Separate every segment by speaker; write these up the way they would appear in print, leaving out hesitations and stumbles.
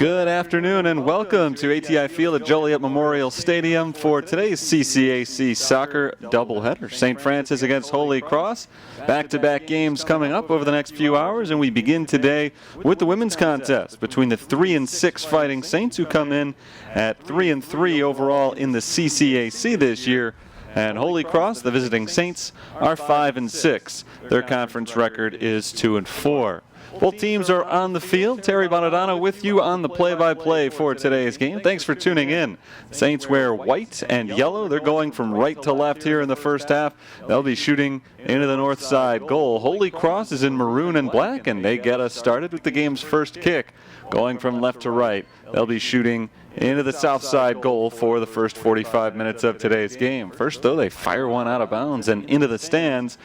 Speaker 1: Good afternoon and welcome to ATI Field at Joliet Memorial Stadium for today's CCAC soccer doubleheader. St. Francis against Holy Cross. Back-to-back games coming up over the next few hours, and we begin today with the women's contest between the 3 and 6 Fighting Saints, who come in at 3 and 3 overall in the CCAC this year. And Holy Cross, the visiting Saints, are 5 and 6. Their conference record is 2 and 4. Both teams are on the field. Terry Bonadonna with you on the play-by-play for today's game. Thanks for tuning in. Saints wear white and yellow. They're going from right to left here in the first half. They'll be shooting into the north side goal. Holy Cross is in maroon and black, and they get us started with the game's first kick. Going from left to right, they'll be shooting into the south side goal for the first 45 minutes of today's game. First, though, they fire one out of bounds and into the stands.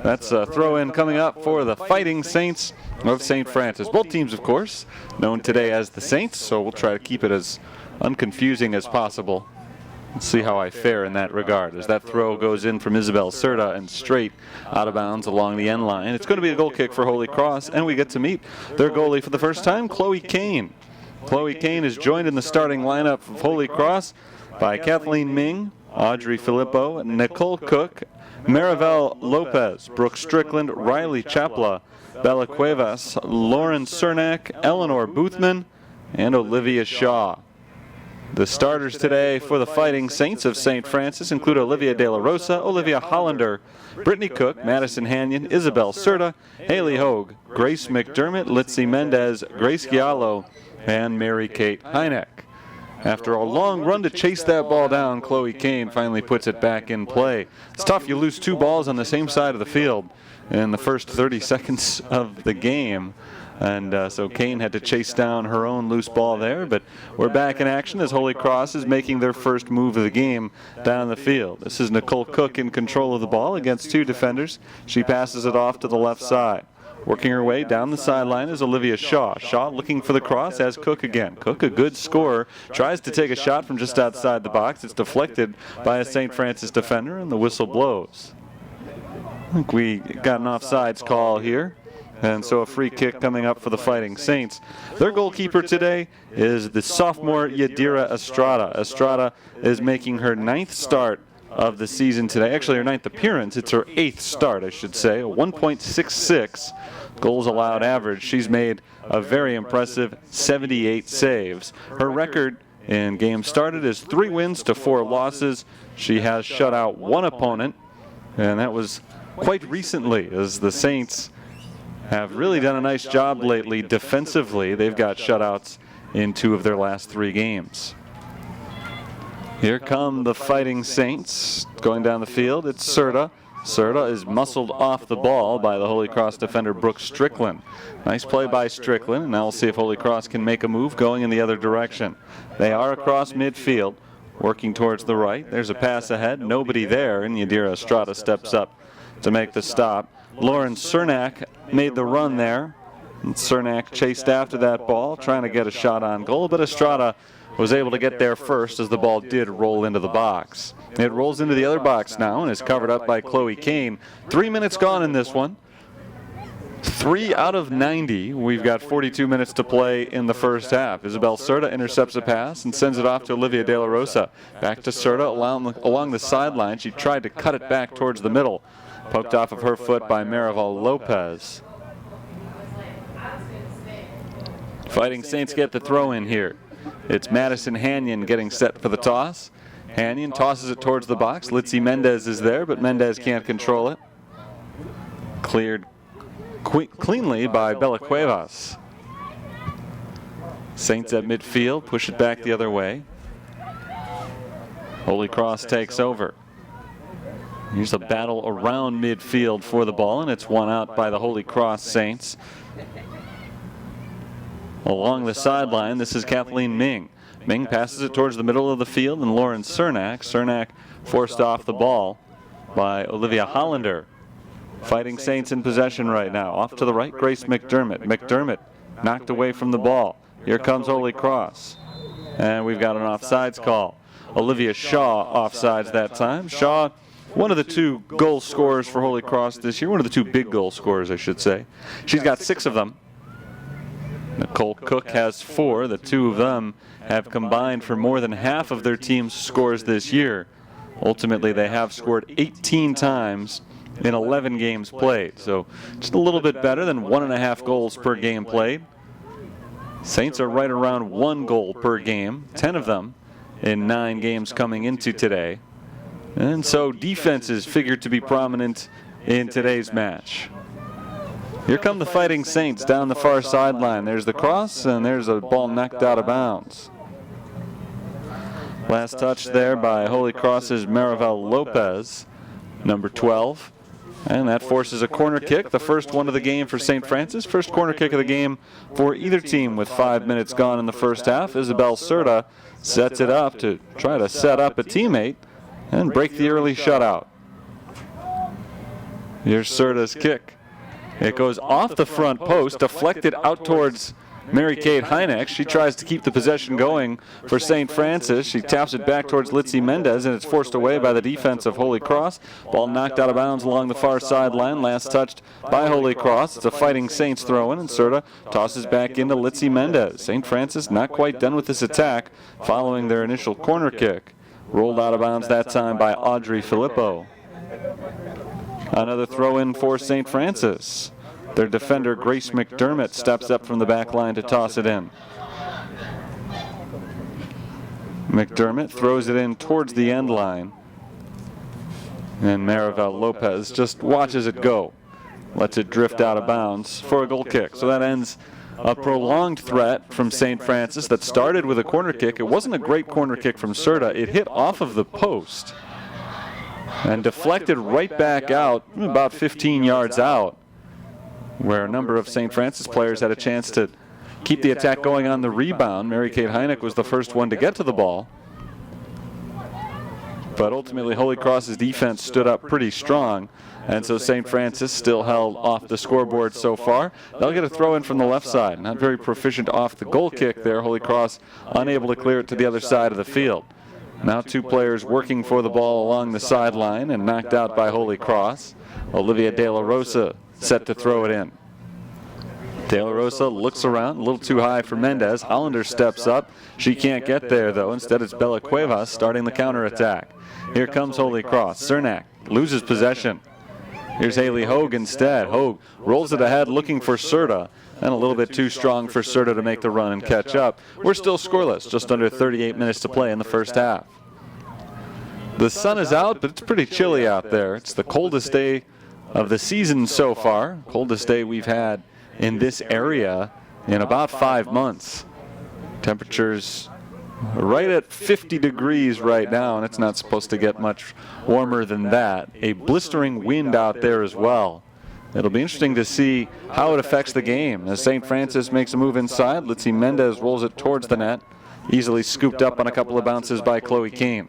Speaker 1: That's a throw-in coming up for the Fighting Saints of St. Francis. Both teams, of course, known today as the Saints, so we'll try to keep it as unconfusing as possible. Let's see how I fare in that regard as that throw goes in from Isabel Serta and straight out of bounds along the end line. It's going to be a goal kick for Holy Cross, and we get to meet their goalie for the first time, Chloe Kane. Chloe Kane is joined in the starting lineup of Holy Cross by Kathleen Ming, Audrey Filippo, Nicole Cook, Maribel Lopez, Brooke Strickland, Riley Chapla, Bella Cuevas, Lauren Cernak, Eleanor Boothman, and Olivia Shaw. The starters today for the Fighting Saints of St. Francis include Olivia De La Rosa, Olivia Hollander, Brittany Cook, Madison Hanyon, Isabel Serta, Haley Hogue, Grace McDermott, Litzy Mendez, Grace Giallo, and Mary Kate Hynek. After a long run to chase that ball down, Chloe Kane finally puts it back in play. It's tough. You lose two balls on the same side of the field in the first 30 seconds of the game. And so Kane had to chase down her own loose ball there. But we're back in action as Holy Cross is making their first move of the game down the field. This is Nicole Cook in control of the ball against two defenders. She passes it off to the left side. Working her way down the sideline is Olivia Shaw. Shaw looking for the cross as Cook again. Cook, a good scorer, tries to take a shot from just outside the box. It's deflected by a St. Francis defender, and the whistle blows. I think we got an offsides call here. And so a free kick coming up for the Fighting Saints. Their goalkeeper today is the sophomore Yadira Estrada. Estrada is making her 9th start of the season today. Actually, her 9th appearance. It's her 8th start, I should say. A 1.66 goals allowed average. She's made a very impressive 78 saves. Her record in games started is 3 wins to 4 losses. She has shut out 1 opponent, and that was quite recently, as the Saints have really done a nice job lately defensively. They've got shutouts in 2 of their last 3 games. Here come the Fighting Saints going down the field. It's Serta. Serta is muscled off the ball by the Holy Cross defender Brooke Strickland. Nice play by Strickland, and now we'll see if Holy Cross can make a move going in the other direction. They are across midfield, working towards the right. There's a pass ahead, nobody there, and Yadira Estrada steps up to make the stop. Lauren Cernak made the run there. And Cernak chased after that ball, trying to get a shot on goal, but Estrada was able to get there first as the ball did roll into the box. It rolls into the other box now and is covered up by Chloe Kane. 3 minutes gone in this one. 3 out of 90. We've got 42 minutes to play in the first half. Isabel Serta intercepts a pass and sends it off to Olivia De La Rosa. Back to Serta along the sideline. She tried to cut it back towards the middle. Poked off of her foot by Maribel Lopez. Fighting Saints get the throw in here. It's Madison Hanyon getting set for the toss. Hanyon tosses it towards the box. Litzy Mendez is there, but Mendez can't control it. Cleared cleanly by Bella Cuevas. Saints at midfield, push it back the other way. Holy Cross takes over. Here's a battle around midfield for the ball, and it's won out by the Holy Cross Saints. Along the sideline, this is Kathleen Ming. Ming passes it towards the middle of the field, and Lauren Cernak. Cernak forced off the ball by Olivia Hollander. Fighting Saints in possession right now. Off to the right, Grace McDermott. McDermott knocked away from the ball. Here comes Holy Cross. And we've got an offsides call. Olivia Shaw offsides that time. Shaw, one of the 2 goal scorers for Holy Cross this year. One of the 2 big goal scorers, I should say. She's got 6 of them. Nicole Cook has 4. The two of them have combined for more than half of their team's scores this year. Ultimately, they have scored 18 times in 11 games played. So just a little bit better than 1.5 goals per game played. Saints are right around 1 goal per game, 10 of them in 9 games coming into today. And so defenses figured to be prominent in today's match. Here come the Fighting Saints down the far sideline. There's the cross, and there's a ball knocked out of bounds. Last touch there by Holy Cross's Marivel Lopez, number 12. And that forces a corner kick, the first one of the game for St. Francis. First corner kick of the game for either team with 5 minutes gone in the first half. Isabel Serta sets it up to try to set up a teammate and break the early shutout. Here's Serta's kick. It goes off the front post, deflected out towards Mary-Kate Heineck. She tries to keep the possession going for St. Francis. She taps it back towards Litzy Mendez, and it's forced away by the defense of Holy Cross. Ball knocked out of bounds along the far sideline. Last touched by Holy Cross. It's a Fighting Saints throw-in, and Serta tosses back into Litzy Mendez. St. Francis not quite done with this attack following their initial corner kick. Rolled out of bounds that time by Audrey Filippo. Another throw-in for St. Francis. Their defender, Grace McDermott, steps up from the back line to toss it in. McDermott throws it in towards the end line. And Marivel Lopez just watches it go. Lets it drift out of bounds for a goal kick. So that ends a prolonged threat from St. Francis that started with a corner kick. It wasn't a great corner kick from Serta. It hit off of the post and deflected right back out, about 15 yards out, where a number of St. Francis players had a chance to keep the attack going on the rebound. Mary-Kate Heineck was the first one to get to the ball. But ultimately, Holy Cross's defense stood up pretty strong, and so St. Francis still held off the scoreboard so far. They'll get a throw in from the left side. Not very proficient off the goal kick there. Holy Cross unable to clear it to the other side of the field. Now 2 players working for the ball along the sideline and knocked out by Holy Cross. Olivia De La Rosa set to throw it in. De La Rosa looks around, a little too high for Mendez. Hollander steps up. She can't get there, though. Instead, it's Bella Cuevas starting the counterattack. Here comes Holy Cross. Cernak loses possession. Here's Haley Hogue instead. Hogue rolls it ahead looking for Serta, and a little bit too strong for Serta to make the run and catch up. We're still scoreless, just under 38 minutes to play in the first half. The sun is out, but it's pretty chilly out there. It's the coldest day of the season so far. Coldest day we've had in this area in about 5 months. Temperatures right at 50 degrees right now, and it's not supposed to get much warmer than that. A blistering wind out there as well. It'll be interesting to see how it affects the game. As St. Francis makes a move inside, Litzy Mendez rolls it towards the net, easily scooped up on a couple of bounces by Chloe Kane.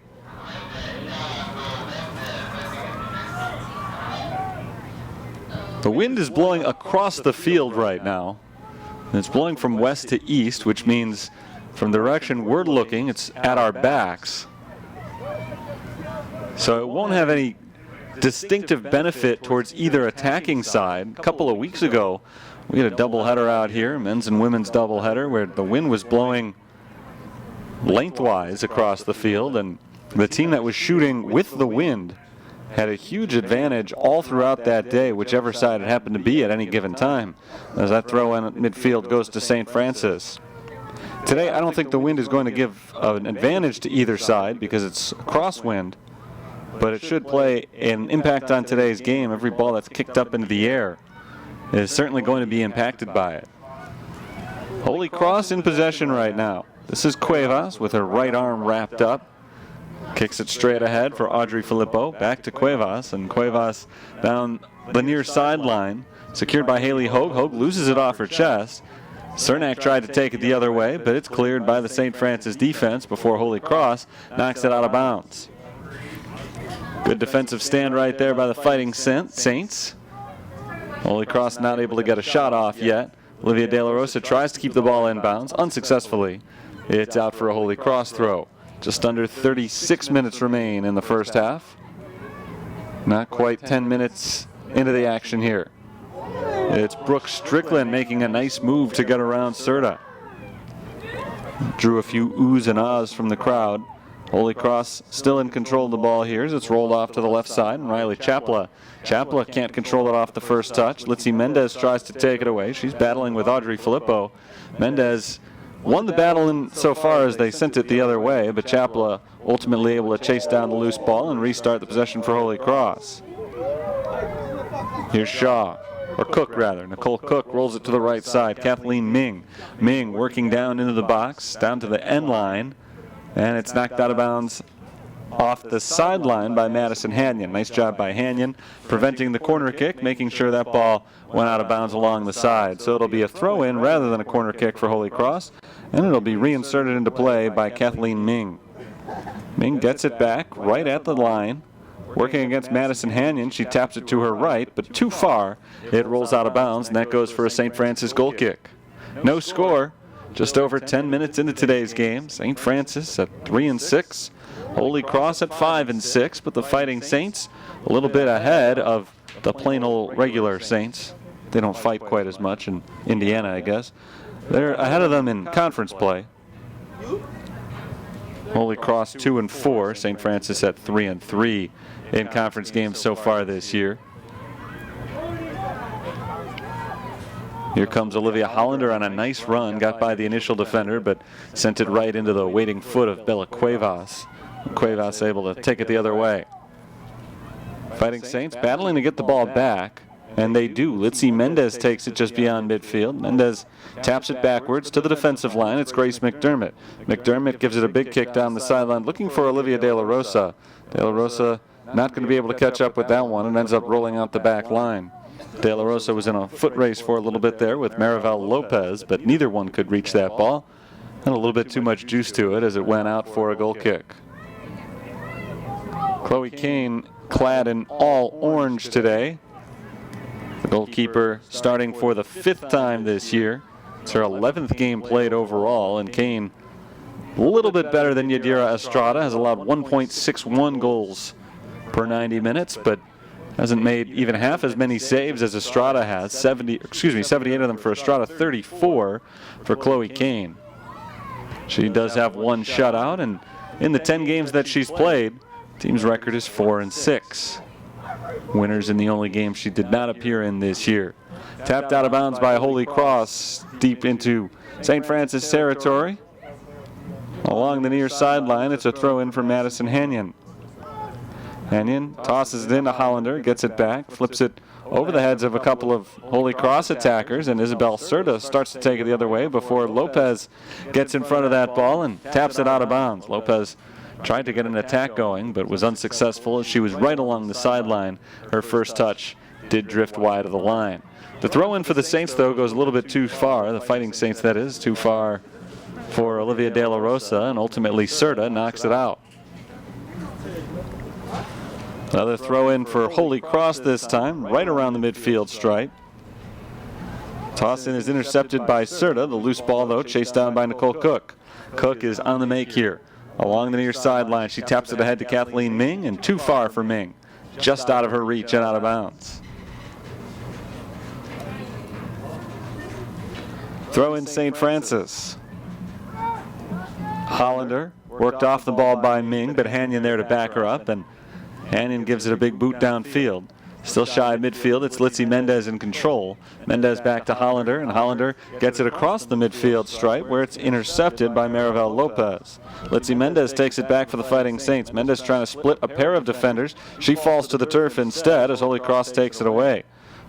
Speaker 1: The wind is blowing across the field right now. And it's blowing from west to east, which means from the direction we're looking, it's at our backs. So it won't have any distinctive benefit towards either attacking side. A couple of weeks ago, we had a doubleheader out here, men's and women's doubleheader, where the wind was blowing lengthwise across the field, and the team that was shooting with the wind had a huge advantage all throughout that day, whichever side it happened to be at any given time, as that throw in at midfield goes to St. Francis. Today, I don't think the wind is going to give an advantage to either side because it's crosswind, but it should play an impact on today's game. Every ball that's kicked up into the air is certainly going to be impacted by it. Holy Cross in possession right now. This is Cuevas with her right arm wrapped up. Kicks it straight ahead for Audrey Filippo. Back to Cuevas, and Cuevas down the near sideline. Secured by Haley Hogue. Hogue loses it off her chest. Cernak tried to take it the other way, but it's cleared by the St. Francis defense before Holy Cross knocks it out of bounds. Good defensive stand right there by the Fighting Saints. Holy Cross not able to get a shot off yet. Olivia De La Rosa tries to keep the ball inbounds, unsuccessfully. It's out for a Holy Cross throw. Just under 36 minutes remain in the first half. Not quite 10 minutes into the action here. It's Brooke Strickland making a nice move to get around Serta. Drew a few oohs and ahs from the crowd. Holy Cross still in control of the ball here as it's rolled off to the left side, and Riley Chapla can't control it off the first touch. Litzy Mendez tries to take it away. She's battling with Audrey Filippo. Mendez won the battle in so far as they sent it the other way, but Chapla ultimately able to chase down the loose ball and restart the possession for Holy Cross. Here's Shaw, or Cook rather. Nicole Cook rolls it to the right side. Kathleen Ming. Ming working down into the box, down to the end line, and it's knocked out of bounds off the sideline by Madison Hanyon. Nice job by Hanyon, preventing the corner kick, making sure that ball went out of bounds along the side. So it'll be a throw-in rather than a corner kick for Holy Cross, and it'll be reinserted into play by Kathleen Ming. Ming gets it back right at the line. Working against Madison Hanyon, she taps it to her right, but too far. It rolls out of bounds, and that goes for a St. Francis goal kick. No score. Just over 10 minutes into today's game. St. Francis at 3-6. Holy Cross at 5-6, but the Fighting Saints a little bit ahead of the plain old regular Saints. They don't fight quite as much in Indiana, I guess. They're ahead of them in conference play. Holy Cross 2-4, St. Francis at 3-3 in conference games so far this year. Here comes Olivia Hollander on a nice run, got by the initial defender, but sent it right into the waiting foot of Bella Cuevas. Cuevas able to take it the other way. Fighting Saints battling to get the ball back, and they do. Litzy Mendez takes it just beyond midfield. Mendez taps it backwards to the defensive line. It's Grace McDermott. McDermott gives it a big kick down the sideline, looking for Olivia De La Rosa. De La Rosa not going to be able to catch up with that one and ends up rolling out the back line. De La Rosa was in a foot race for a little bit there with Marivel Lopez, but neither one could reach that ball. Had a little bit too much juice to it as it went out for a goal kick. Chloe Kane clad in all orange today. The goalkeeper starting for the 5th time this year. It's her 11th game played overall, and Kane a little bit better than Yadira Estrada, has allowed 1.61 goals per 90 minutes, but hasn't made even half as many saves as Estrada has. 78 of them for Estrada, 34 for Chloe Kane. She does have one shutout, and in the 10 games that she's played, team's record is 4-6. Winners in the only game she did not appear in this year. Tapped out of bounds by Holy Cross deep into St. Francis territory. Along the near sideline, it's a throw in for Madison Hanyon. Hanyon tosses it into Hollander, gets it back, flips it over the heads of a couple of Holy Cross attackers, and Isabel Serta starts to take it the other way before Lopez gets in front of that ball and taps it out of bounds. Lopez tried to get an attack going, but was unsuccessful as she was right along the sideline. Her first touch did drift wide of the line. The throw-in for the Saints, though, goes a little bit too far. The Fighting Saints, that is, too far for Olivia De La Rosa, and ultimately Serta knocks it out. Another throw-in for Holy Cross this time, right around the midfield stripe. Toss-in is intercepted by Serta. The loose ball, though, chased down by Nicole Cook. Cook is on the make here. Along the near sideline, she taps it ahead to Kathleen Ming, and too far for Ming. Just out of her reach and out of bounds. Throw in St. Francis. Hollander worked off the ball by Ming, but Hanyon there to back her up, and Hanyon gives it a big boot downfield. Still shy of midfield, it's Litzy Mendez in control. Mendez back to Hollander, and Hollander gets it across the midfield stripe where it's intercepted by Marivel Lopez. Litzy Mendez takes it back for the Fighting Saints. Mendez trying to split a pair of defenders. She falls to the turf instead as Holy Cross takes it away.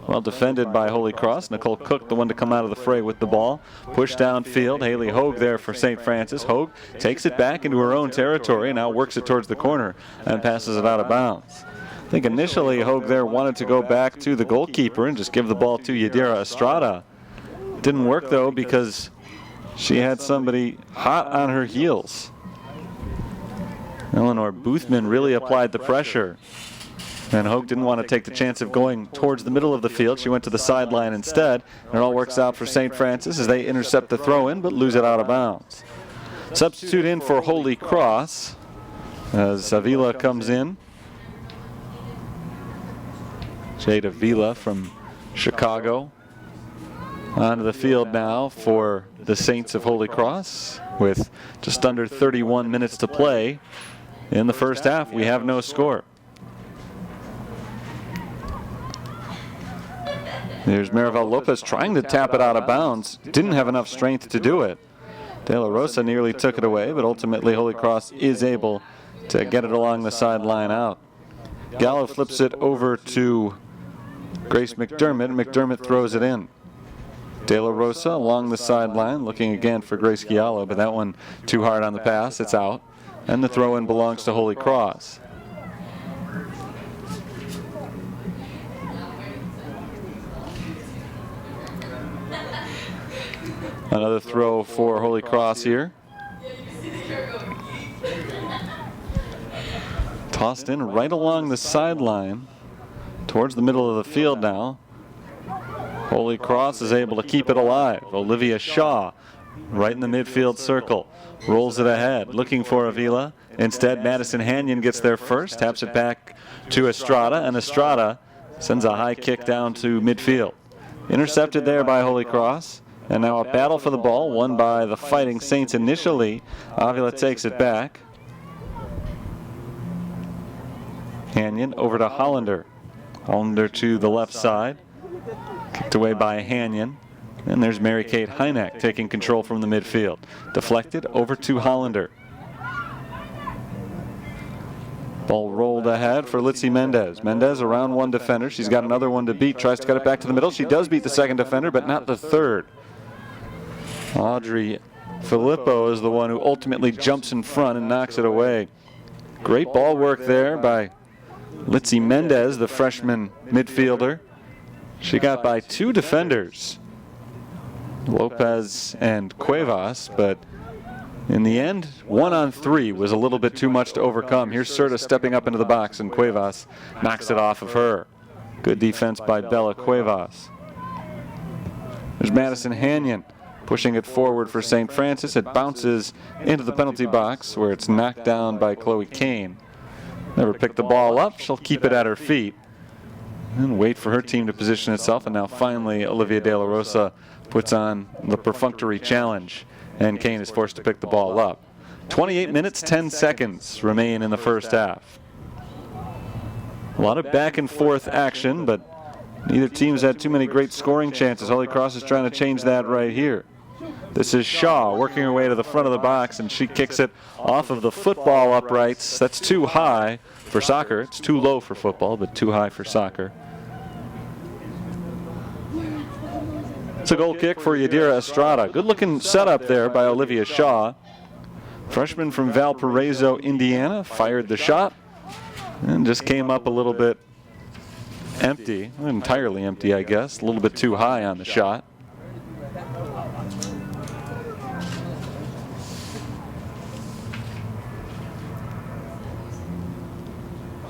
Speaker 1: Well defended by Holy Cross. Nicole Cook, the one to come out of the fray with the ball. Push downfield. Haley Hogue there for St. Francis. Hogue takes it back into her own territory and now works it towards the corner and passes it out of bounds. I think initially Hogue there wanted to go back to the goalkeeper and just give the ball to Yadira Estrada. Didn't work, though, because she had somebody hot on her heels. Eleanor Boothman really applied the pressure. And Hogue didn't want to take the chance of going towards the middle of the field. She went to the sideline instead. And it all works out for St. Francis as they intercept the throw-in but lose it out of bounds. Substitute in for Holy Cross as Avila comes in. Jada Vila from Chicago Onto the field now for the Saints of Holy Cross with just under 31 minutes to play in the first half. We have no score. There's Marivel Lopez trying to tap it out of bounds. Didn't have enough strength to do it. De La Rosa nearly took it away, but ultimately Holy Cross is able to get it along the sideline out. Gallo flips it over to Grace McDermott. McDermott throws it in. De La Rosa along the sideline, looking again for Grace Giallo, but that one too hard on the pass. It's out. And the throw-in belongs to Holy Cross. Another throw for Holy Cross here. Tossed in right along the sideline towards the middle of the field now. Holy Cross is able to keep it alive. Olivia Shaw right in the midfield circle. Rolls it ahead, looking for Avila. Instead, Madison Hanyon gets there first, taps it back to Estrada, and Estrada sends a high kick down to midfield. Intercepted there by Holy Cross. And now a battle for the ball, won by the Fighting Saints initially. Avila takes it back. Hanyon over to Hollander. Hollander to the left side. Kicked away by Hanyon. And there's Mary Kate Hynek taking control from the midfield. Deflected over to Hollander. Ball rolled ahead for Litzy Mendez. Mendez around one defender. She's got another one to beat. Tries to cut it back to the middle. She does beat the second defender, but not the third. Audrey Filippo is the one who ultimately jumps in front and knocks it away. Great ball work there by Litzy Mendez, the freshman midfielder. She got by two defenders, Lopez and Cuevas, but in the end, 1-on-3 was a little bit too much to overcome. Here's Serta stepping up into the box, and Cuevas knocks it off of her. Good defense by Bella Cuevas. There's Madison Hanyon pushing it forward for St. Francis. It bounces into the penalty box where it's knocked down by Chloe Kane. Never picked the ball up. She'll keep it at her feet and wait for her team to position itself. And now finally Olivia De La Rosa puts on the perfunctory challenge, and Kane is forced to pick the ball up. 28 minutes, 10 seconds remain in the first half. A lot of back and forth action, but neither team's had too many great scoring chances. Holy Cross is trying to change that right here. This is Shaw working her way to the front of the box, and she kicks it off of the football uprights. That's too high for soccer. It's too low for football, but too high for soccer. It's a goal kick for Yadira Estrada. Good looking setup there by Olivia Shaw. Freshman from Valparaiso, Indiana, fired the shot and just came up a little bit empty. Not entirely empty, I guess. A little bit too high on the shot.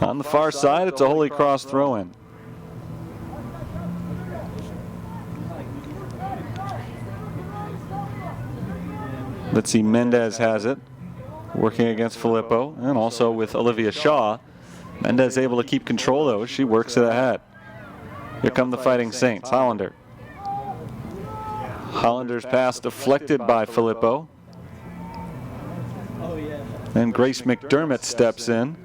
Speaker 1: On the far side, it's a Holy Cross throw-in. Let's see, Mendez has it, working against Filippo, and also with Olivia Shaw. Mendez able to keep control, though. She works it ahead. Here come the Fighting Saints. Hollander. Hollander's pass deflected by Filippo. And Grace McDermott steps in.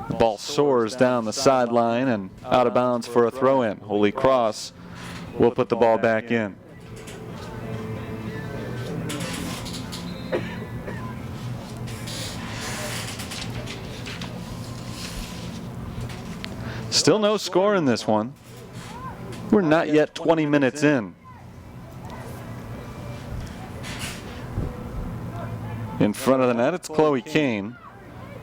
Speaker 1: The ball soars down the sideline and out of bounds for a throw-in. Holy Cross will put the ball back in. Still no score in this one. We're not yet 20 minutes in. In front of the net, it's Chloe Kane,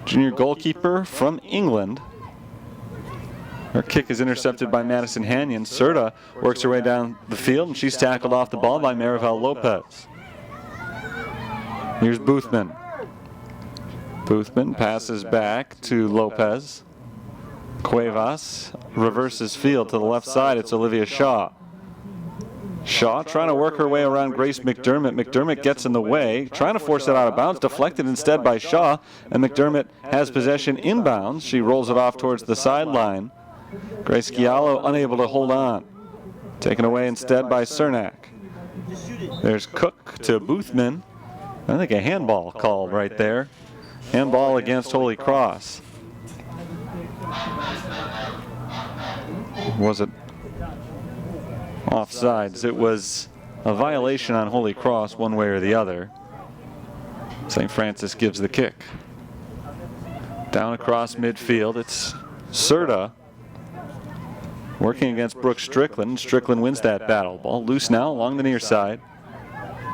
Speaker 1: junior goalkeeper from England. Her kick is intercepted by Madison Hanyon. Serta works her way down the field, and she's tackled off the ball by Marivel Lopez. Here's Boothman. Boothman passes back to Lopez. Cuevas reverses field to the left side. It's Olivia Shaw. Shaw trying to work her way around Grace McDermott. McDermott gets in the way, trying to force it out of bounds, deflected instead by Shaw, and McDermott has possession inbounds. She rolls it off towards the sideline. Grace Giallo unable to hold on. Taken away instead by Cernak. There's Cook to Boothman. I think a handball called right there. Handball against Holy Cross. Was it offsides? It was a violation on Holy Cross one way or the other. St. Francis gives the kick. Down across midfield, it's Serta working against Brooke Strickland. Strickland wins that battle. Ball loose now along the near side.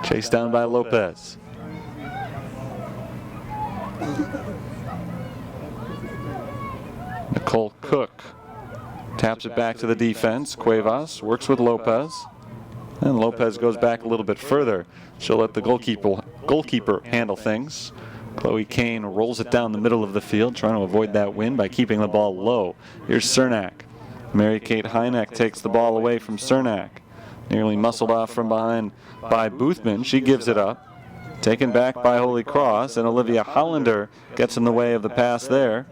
Speaker 1: Chased down by Lopez. Nicole Cook taps it back to the defense. Cuevas works with Lopez. And Lopez goes back a little bit further. She'll let the goalkeeper handle things. Chloe Kane rolls it down the middle of the field, trying to avoid that win by keeping the ball low. Here's Cernak. Mary-Kate Hynek takes the ball away from Cernak. Nearly muscled off from behind by Boothman. She gives it up. Taken back by Holy Cross, and Olivia Hollander gets in the way of the pass there.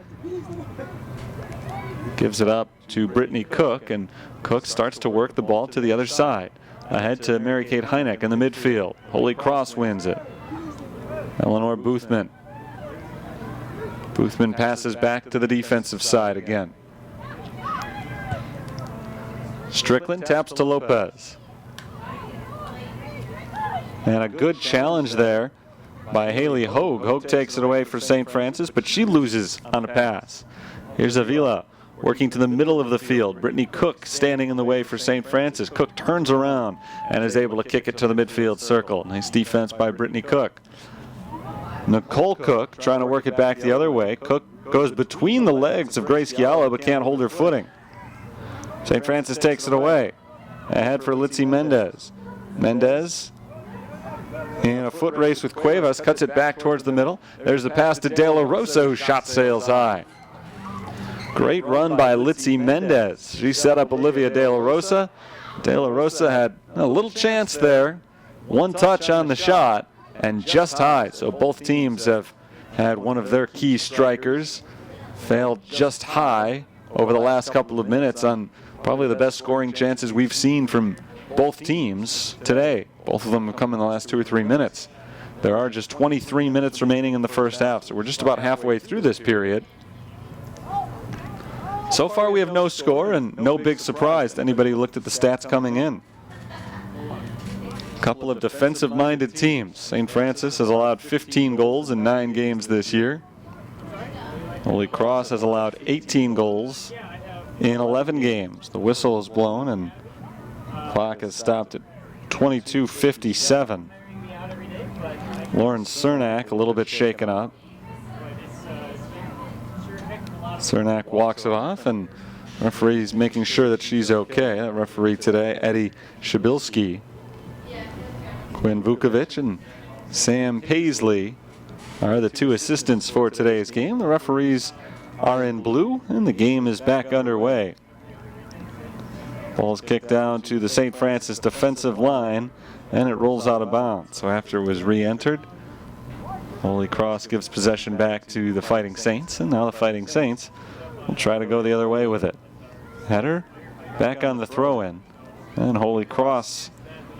Speaker 1: Gives it up to Brittany Cook, and Cook starts to work the ball to the other side. Ahead to Mary-Kate Hynek in the midfield. Holy Cross wins it. Eleanor Boothman. Boothman passes back to the defensive side again. Strickland taps to Lopez. And a good challenge there by Haley Hogue. Hogue takes it away for St. Francis, but she loses on a pass. Here's Avila working to the middle of the field. Brittany Cook standing in the way for St. Francis. Cook turns around and is able to kick it to the midfield circle. Nice defense by Brittany Cook. Nicole Cook trying to work it back the other way. Cook goes between the legs of Grace Gialla but can't hold her footing. St. Francis takes it away. Ahead for Litzy Mendez. Mendez in a foot race with Cuevas, cuts it back towards the middle. There's the pass to De La Rosa, who shot sails high. Great run by Litzy Mendez. She set up Olivia De La Rosa. De La Rosa had a little chance there. One touch on the shot and just high. So both teams have had one of their key strikers failed just high over the last couple of minutes on probably the best scoring chances we've seen from both teams today. Both of them have come in the last 2 or 3 minutes. There are just 23 minutes remaining in the first half, so we're just about halfway through this period. So far we have no score and no big surprise to anybody who looked at the stats coming in. A couple of defensive-minded teams. St. Francis has allowed 15 goals in 9 games this year. Holy Cross has allowed 18 goals in 11 games. The whistle is blown and the clock has stopped at 22:57. Lauren Cernak a little bit shaken up. Cernak walks it off, and referee's making sure that she's okay. That referee today, Eddie Shabilski. Quinn Vukovic and Sam Paisley are the 2 assistants for today's game. The referees are in blue, and the game is back underway. Ball's kicked down to the St. Francis defensive line, and it rolls out of bounds. So after it was re-entered, Holy Cross gives possession back to the Fighting Saints, and now the Fighting Saints will try to go the other way with it. Header back on the throw-in, and Holy Cross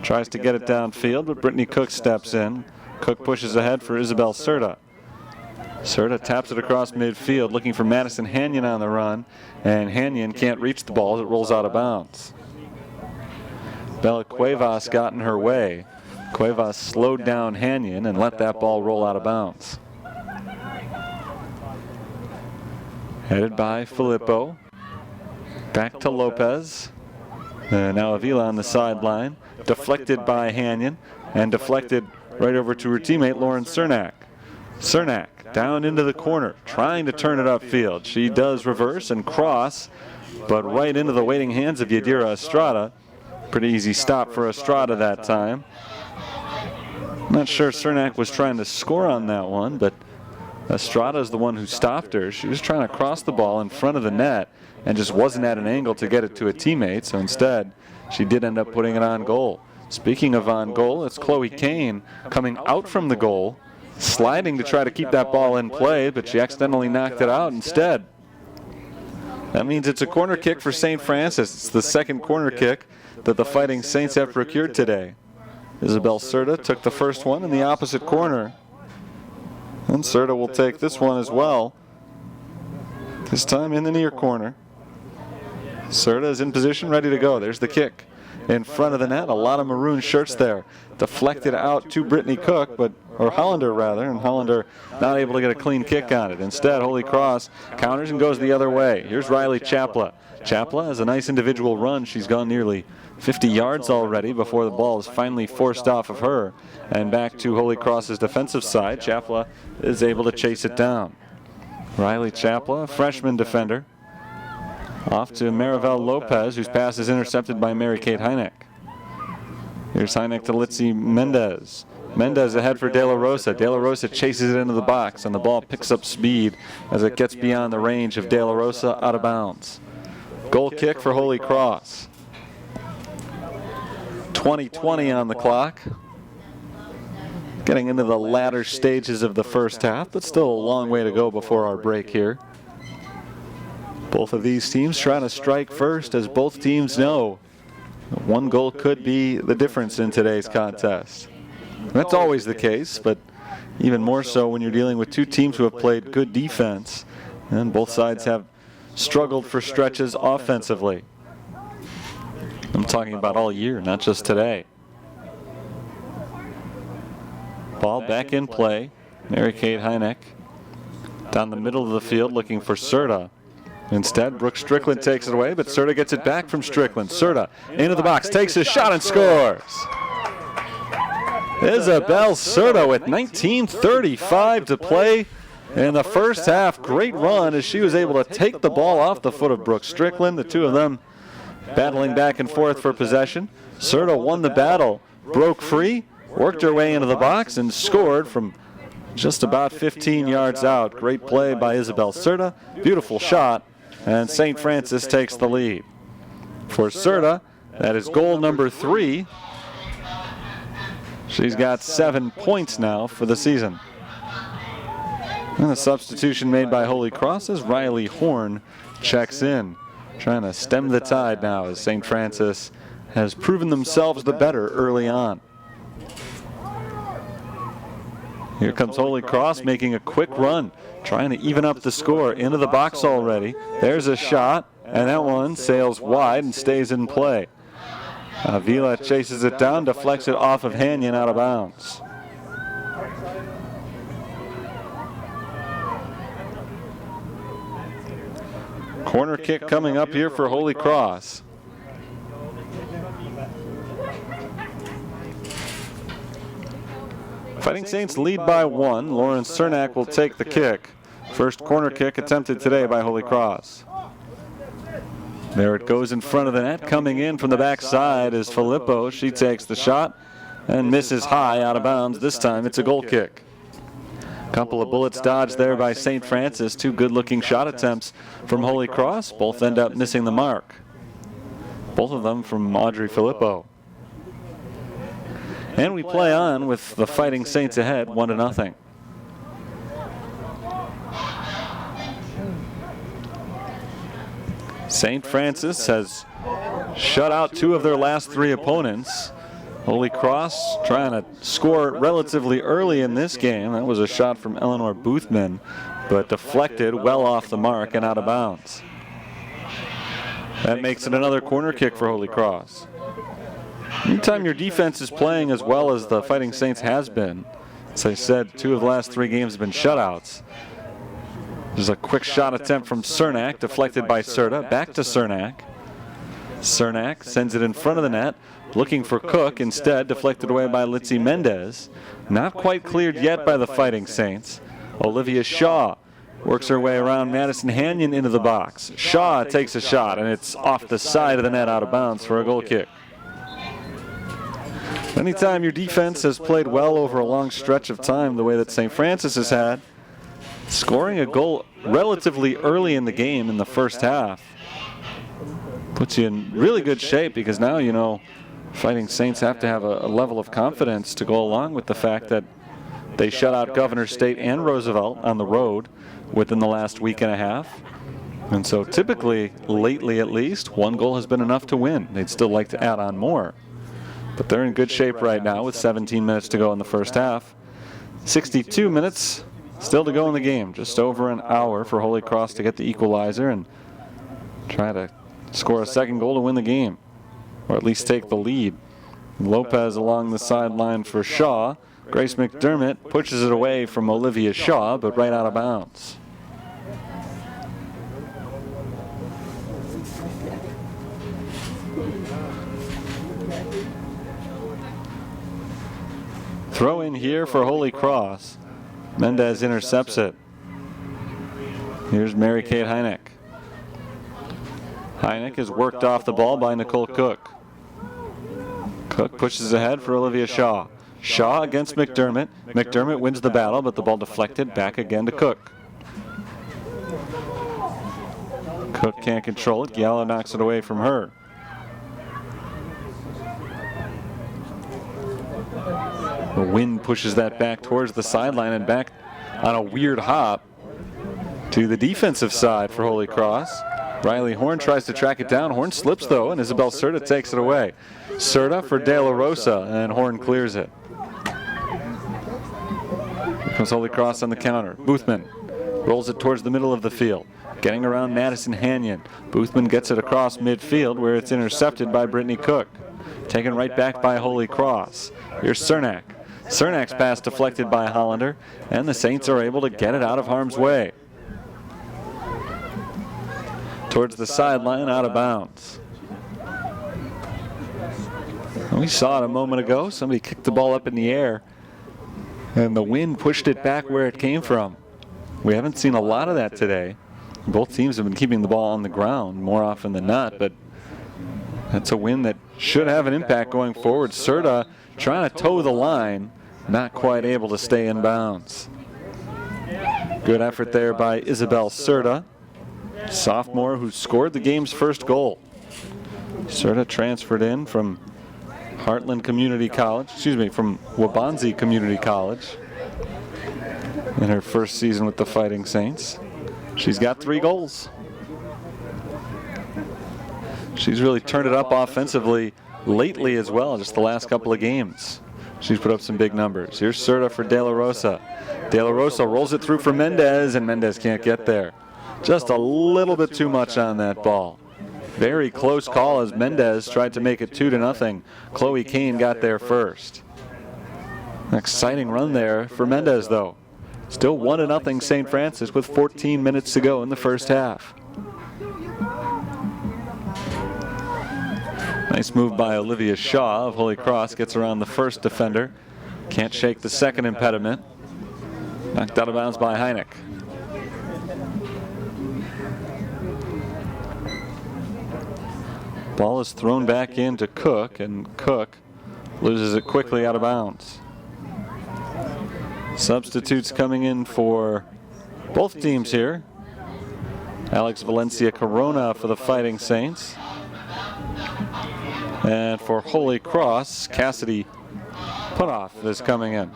Speaker 1: tries to get it downfield, but Brittany Cook steps in. Cook pushes ahead for Isabel Serta. Serta taps it across midfield, looking for Madison Hanyon on the run, and Hanyon can't reach the ball as it rolls out of bounds. Bella Cuevas got in her way. Cuevas slowed down Hanyon and let that ball roll out of bounds. Headed by Filippo. Back to Lopez. Now Avila on the sideline. Deflected by Hanyon and deflected right over to her teammate Lauren Cernak. Cernak down into the corner, trying to turn it upfield. She does reverse and cross, but right into the waiting hands of Yadira Estrada. Pretty easy stop for Estrada that time. Not sure Cernak was trying to score on that one, but Estrada is the one who stopped her. She was trying to cross the ball in front of the net and just wasn't at an angle to get it to a teammate, so instead she did end up putting it on goal. Speaking of on goal, it's Chloe Kane coming out from the goal, sliding to try to keep that ball in play, but she accidentally knocked it out instead. That means it's a corner kick for St. Francis. It's the second corner kick that the Fighting Saints have procured today. Isabel Serta took the first one in the opposite corner. And Serta will take this one as well. This time in the near corner. Serta is in position, ready to go. There's the kick in front of the net. A lot of maroon shirts there. Deflected out to Brittany Cook, or Hollander rather, and Hollander not able to get a clean kick on it. Instead, Holy Cross counters and goes the other way. Here's Riley Chapla. Chapla has a nice individual run. She's gone nearly 50 yards already before the ball is finally forced off of her. And back to Holy Cross's defensive side. Chapla is able to chase it down. Riley Chapla, a freshman defender. Off to Maribel Lopez, whose pass is intercepted by Mary-Kate Heineck. Here's Heineck to Litzy Mendez. Mendez ahead for De La Rosa. De La Rosa chases it into the box, and the ball picks up speed as it gets beyond the range of De La Rosa, out of bounds. Goal kick for Holy Cross. 20:20 on the clock. Getting into the latter stages of the first half, but still a long way to go before our break here. Both of these teams trying to strike first, as both teams know one goal could be the difference in today's contest. That's always the case, but even more so when you're dealing with two teams who have played good defense, and both sides have struggled for stretches offensively. I'm talking about all year, not just today. Ball back in play. Mary-Kate Heineck down the middle of the field looking for Serta. Instead, Brooke Strickland takes it away, but Serta gets it back from Strickland. Serta into the box, takes a shot and scores. Isabel Serta with 19:35 to play in the first half. Great run as she was able to take the ball off the foot of Brooke Strickland. The two of them battling back and forth for possession. Serta won the battle, broke free, worked her way into the box, and scored from just about 15 yards out. Great play by Isabel Serta. Beautiful shot. And St. Francis takes the lead. For Serta, that is goal number 3. She's got 7 points now for the season. And a substitution made by Holy Cross as Riley Horn checks in. Trying to stem the tide now as St. Francis has proven themselves the better early on. Here comes Holy Cross making a quick run, trying to even up the score. Into the box already. There's a shot, and that one sails wide and stays in play. Avila chases it down, deflects it off of Hanyon, out of bounds. Corner kick coming up here for Holy Cross. Fighting Saints lead by 1. Lauren Cernak will take the kick. First corner kick attempted today by Holy Cross. There it goes in front of the net. Coming in from the backside is Filippo. She takes the shot and misses high, out of bounds. This time it's a goal kick. Couple of bullets dodged there by St. Francis. 2 good-looking shot attempts from Holy Cross. Both end up missing the mark. Both of them from Audrey Filippo. And we play on with the Fighting Saints ahead, 1-0. St. Francis has shut out 2 of their last 3 opponents. Holy Cross trying to score relatively early in this game. That was a shot from Eleanor Boothman, but deflected well off the mark and out of bounds. That makes it another corner kick for Holy Cross. Anytime your defense is playing as well as the Fighting Saints has been, as I said, 2 of the last 3 games have been shutouts. There's a quick shot attempt from Cernak, deflected by Serta. Back to Cernak. Cernak sends it in front of the net, looking for Cook. Instead, deflected away by Litzy Mendez. Not quite cleared yet by the Fighting Saints. Olivia Shaw works her way around Madison Hanyon into the box. Shaw takes a shot, and it's off the side of the net, out of bounds for a goal kick. Anytime your defense has played well over a long stretch of time, the way that St. Francis has had, scoring a goal relatively early in the game in the first half puts you in really good shape, because now, you know, Fighting Saints have to have a level of confidence to go along with the fact that they shut out Governor State and Roosevelt on the road within the last week and a half. And so typically, lately at least, 1 goal has been enough to win. They'd still like to add on more. But they're in good shape right now with 17 minutes to go in the first half. 62 minutes still to go in the game. Just over an hour for Holy Cross to get the equalizer and try to score a second goal to win the game, or at least take the lead. Lopez along the sideline for Shaw. Grace McDermott pushes it away from Olivia Shaw, but right out of bounds. Throw in here for Holy Cross. Mendez intercepts it. Here's Mary Kate Heineck. Heineck is worked off the ball by Nicole Cook. Cook pushes ahead for Olivia Shaw. Shaw against McDermott. McDermott wins the battle, but the ball deflected back again to Cook. Cook can't control it. Giallo knocks it away from her. The wind pushes that back towards the sideline and back on a weird hop to the defensive side for Holy Cross. Riley Horn tries to track it down. Horn slips though, and Isabel Serta takes it away. Serta for De La Rosa, and Horn clears it. Here comes Holy Cross on the counter. Boothman rolls it towards the middle of the field, getting around Madison Hanyon. Boothman gets it across midfield where it's intercepted by Brittany Cook. Taken right back by Holy Cross. Here's Cernak. Cernak's pass deflected by Hollander, and the Saints are able to get it out of harm's way. Towards the sideline, out of bounds. We saw it a moment ago. Somebody kicked the ball up in the air, and the wind pushed it back where it came from. We haven't seen a lot of that today. Both teams have been keeping the ball on the ground more often than not, but that's a win that should have an impact going forward. Serta trying to toe the line, not quite able to stay in bounds. Good effort there by Isabel Serta, sophomore who scored the game's first goal. Serta transferred in from Heartland Community College, from Waubonsie Community College in her first season with the Fighting Saints. She's got 3 goals. She's really turned it up offensively lately as well, just the last couple of games. She's put up some big numbers. Here's Serta for De La Rosa. De La Rosa rolls it through for Mendez, and Mendez can't get there. Just a little bit too much on that ball. Very close call as Mendez tried to make it 2-0. Chloe Kane got there first. An exciting run there for Mendez, though. Still 1-0 St. Francis with 14 minutes to go in the first half. Nice move by Olivia Shaw of Holy Cross. Gets around the first defender. Can't shake the second impediment. Knocked out of bounds by Heineck. Ball is thrown back into Cook, and Cook loses it quickly out of bounds. Substitutes coming in for both teams here. Alex Valencia Corona for the Fighting Saints. And for Holy Cross, Cassidy Putoff is coming in.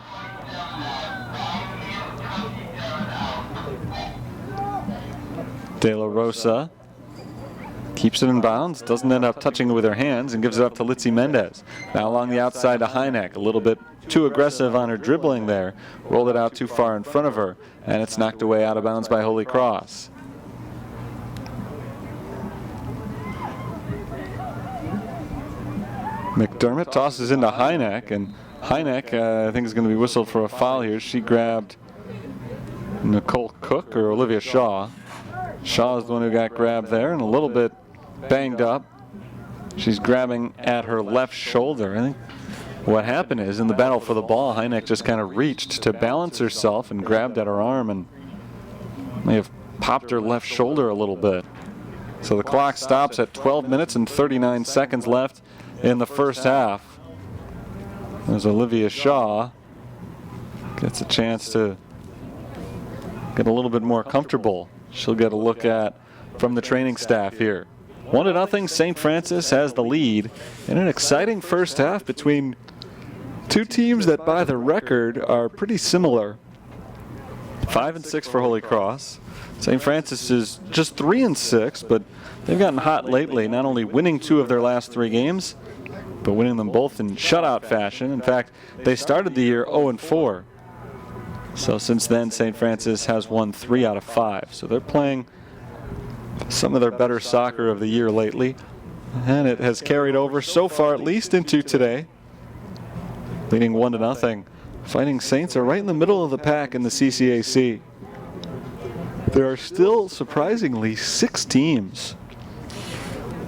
Speaker 1: De La Rosa keeps it in bounds, doesn't end up touching it with her hands, and gives it up to Litzy Mendez. Now along the outside to Heineck, a little bit too aggressive on her dribbling there. Rolled it out too far in front of her, and it's knocked away out of bounds by Holy Cross. McDermott tosses into Heineck, and Heineck, I think, is going to be whistled for a foul here. She grabbed Nicole Cook or Olivia Shaw. Shaw is the one who got grabbed there and a little bit banged up. She's grabbing at her left shoulder. I think what happened is in the battle for the ball, Heineck just kind of reached to balance herself and grabbed at her arm and may have popped her left shoulder a little bit. So the clock stops at 12 minutes and 39 seconds left in the first half, as Olivia Shaw gets a chance to get a little bit more comfortable. She'll get a look at from the training staff here. 1-0, St. Francis has the lead in an exciting first half between two teams that by the record are pretty similar. 5-6 for Holy Cross. St. Francis is just 3-6, but they've gotten hot lately, not only winning 2 of their last 3 games, but winning them both in shutout fashion. In fact, they started the year 0-4. So since then, St. Francis has won 3 out of 5. So they're playing some of their better soccer of the year lately. And it has carried over so far, at least into today. Leading 1-0. Fighting Saints are right in the middle of the pack in the CCAC. There are still, surprisingly, 6 teams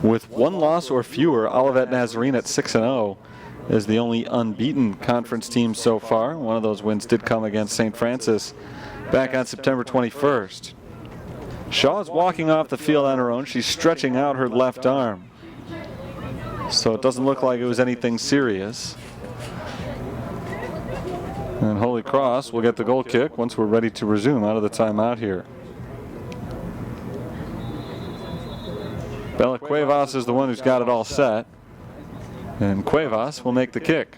Speaker 1: with 1 loss or fewer. Olivet Nazarene at 6-0 is the only unbeaten conference team so far. One of those wins did come against St. Francis back on September 21st. Shaw is walking off the field on her own. She's stretching out her left arm, so it doesn't look like it was anything serious. And Holy Cross will get the goal kick once we're ready to resume out of the timeout here. Bella Cuevas is the one who's got it all set, and Cuevas will make the kick.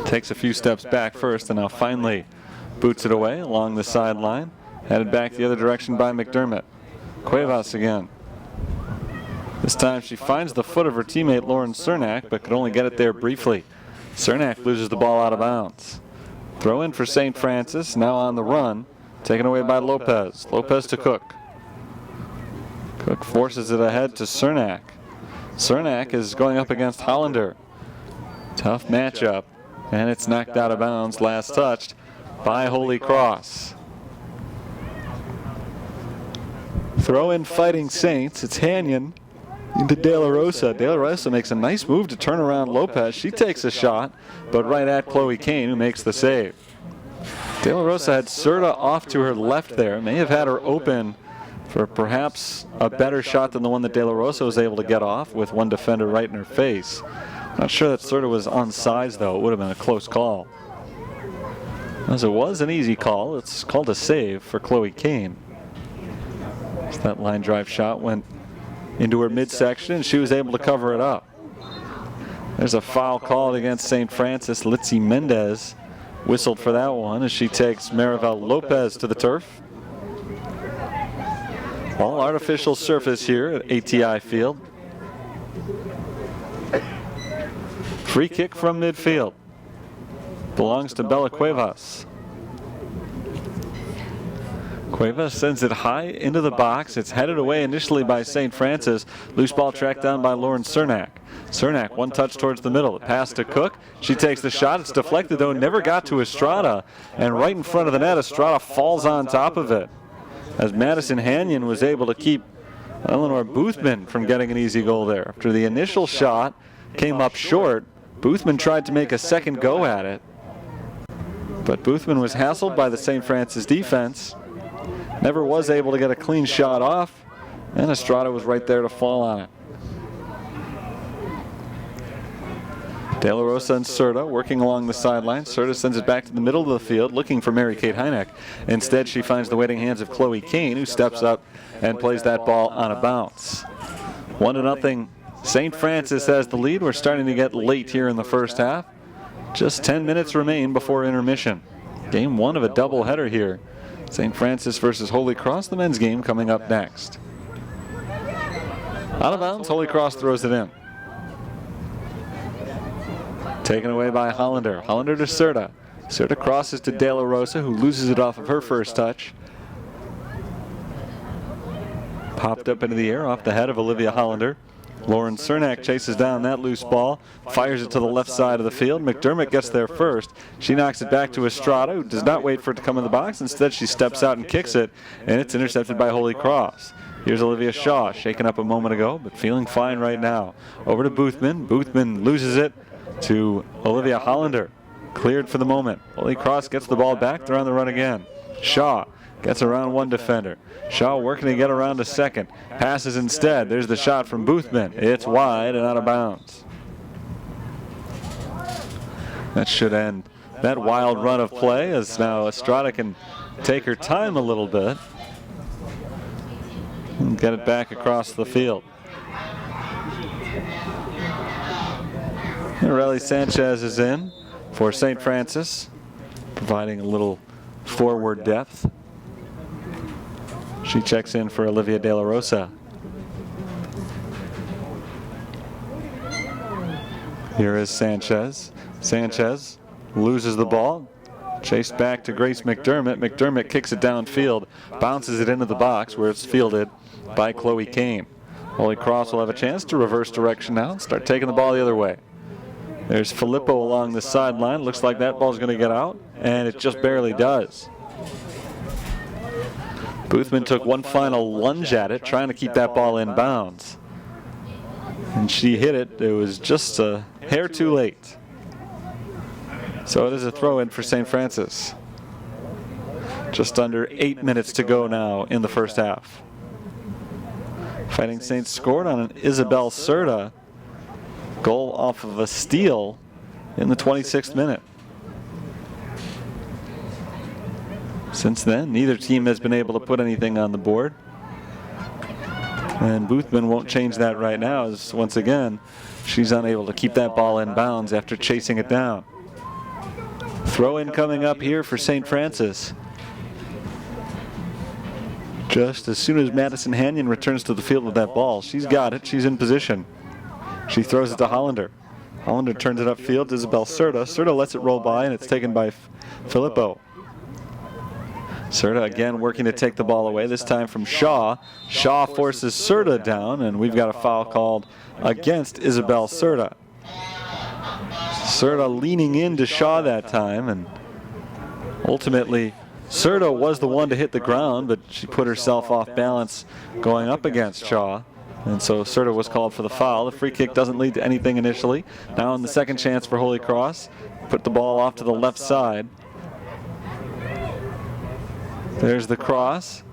Speaker 1: Takes a few steps back first, and now finally boots it away along the sideline, headed back the other direction by McDermott. Cuevas again. This time she finds the foot of her teammate Lauren Cernak, but could only get it there briefly. Cernak loses the ball out of bounds. Throw in for St. Francis, now on the run, taken away by Lopez. Lopez to Cook. Cook forces it ahead to Cernak. Cernak is going up against Hollander. Tough matchup, and it's knocked out of bounds, last touched by Holy Cross. Throw in Fighting Saints. It's Hanyon into De La Rosa. De La Rosa makes a nice move to turn around Lopez. She takes a shot, but right at Chloe Kane, who makes the save. De La Rosa had Serta off to her left there. May have had her open for perhaps a better shot than the one that De La Rosa was able to get off with one defender right in her face. Not sure that Serta was on size, though. It would have been a close call. As it was an easy call, it's called a save for Chloe Kane. So that line drive shot went into her midsection, and she was able to cover it up. There's a foul called against St. Francis. Litzy Mendez whistled for that one as she takes Maribel Lopez to the turf. All artificial surface here at ATI Field. Free kick from midfield. Belongs to Bella Cuevas. Cuevas sends it high into the box. It's headed away initially by St. Francis. Loose ball tracked down by Lauren Cernak. Cernak, one touch towards the middle. The pass to Cook. She takes the shot. It's deflected, though. Never got to Estrada. And right in front of the net, Estrada falls on top of it, as Madison Hanyon was able to keep Eleanor Boothman from getting an easy goal there. After the initial shot came up short, Boothman tried to make a second go at it, but Boothman was hassled by the St. Francis defense. Never was able to get a clean shot off, and Estrada was right there to fall on it. De La Rosa and Serta working along the sideline. Serta sends it back to the middle of the field, looking for Mary-Kate Hynek. Instead, she finds the waiting hands of Chloe Kane, who steps up and plays that ball on a bounce. 1-0. St. Francis has the lead. We're starting to get late here in the first half. Just 10 minutes remain before intermission. Game 1 of a doubleheader here. St. Francis versus Holy Cross, the men's game coming up next. Out of bounds, Holy Cross throws it in. Taken away by Hollander. Hollander to Serta. Serta crosses to De La Rosa, who loses it off of her first touch. Popped up into the air off the head of Olivia Hollander. Lauren Cernak chases down that loose ball, fires it to the left side of the field. McDermott gets there first. She knocks it back to Estrada, who does not wait for it to come in the box. Instead, she steps out and kicks it, and it's intercepted by Holy Cross. Here's Olivia Shaw, shaken up a moment ago, but feeling fine right now. Over to Boothman. Boothman loses it to Olivia Hollander. Cleared for the moment. Holy Cross gets the ball back. They're on the run again. Shaw gets around one defender. Shaw working to get around a second. Passes instead. There's the shot from Boothman. It's wide and out of bounds. That should end that wild run of play, as now Estrada can take her time a little bit and get it back across the field. Arely Sanchez is in for St. Francis, providing a little forward depth. She checks in for Olivia De La Rosa. Here is Sanchez. Sanchez loses the ball. Chased back to Grace McDermott. McDermott kicks it downfield, bounces it into the box where it's fielded by Chloe Kane. Holy Cross will have a chance to reverse direction now and start taking the ball the other way. There's Filippo along the sideline. Looks like that ball's going to get out, and it just barely does. Boothman took one final lunge at it, trying to keep that ball in bounds. And she hit it. It was just a hair too late. So it is a throw-in for St. Francis. Just under 8 minutes to go now in the first half. Fighting Saints scored on an Isabel Serta goal off of a steal in the 26th minute. Since then, neither team has been able to put anything on the board. And Boothman won't change that right now, as once again, she's unable to keep that ball in bounds after chasing it down. Throw-in coming up here for St. Francis. Just as soon as Madison Hanyon returns to the field with that ball, she's got it, she's in position. She throws it to Hollander. Hollander turns it upfield to Isabel Serta. Serta lets it roll by, and it's taken by Filippo. Serta again working to take the ball away, this time from Shaw. Shaw forces Serta down, and we've got a foul called against Isabel Serta. Serta leaning into Shaw that time, and ultimately Serta was the one to hit the ground, but she put herself off balance going up against Shaw. And so Serta was called for the foul. The free kick doesn't lead to anything initially. Now in the second chance for Holy Cross, put the ball off to the left side. There's the cross,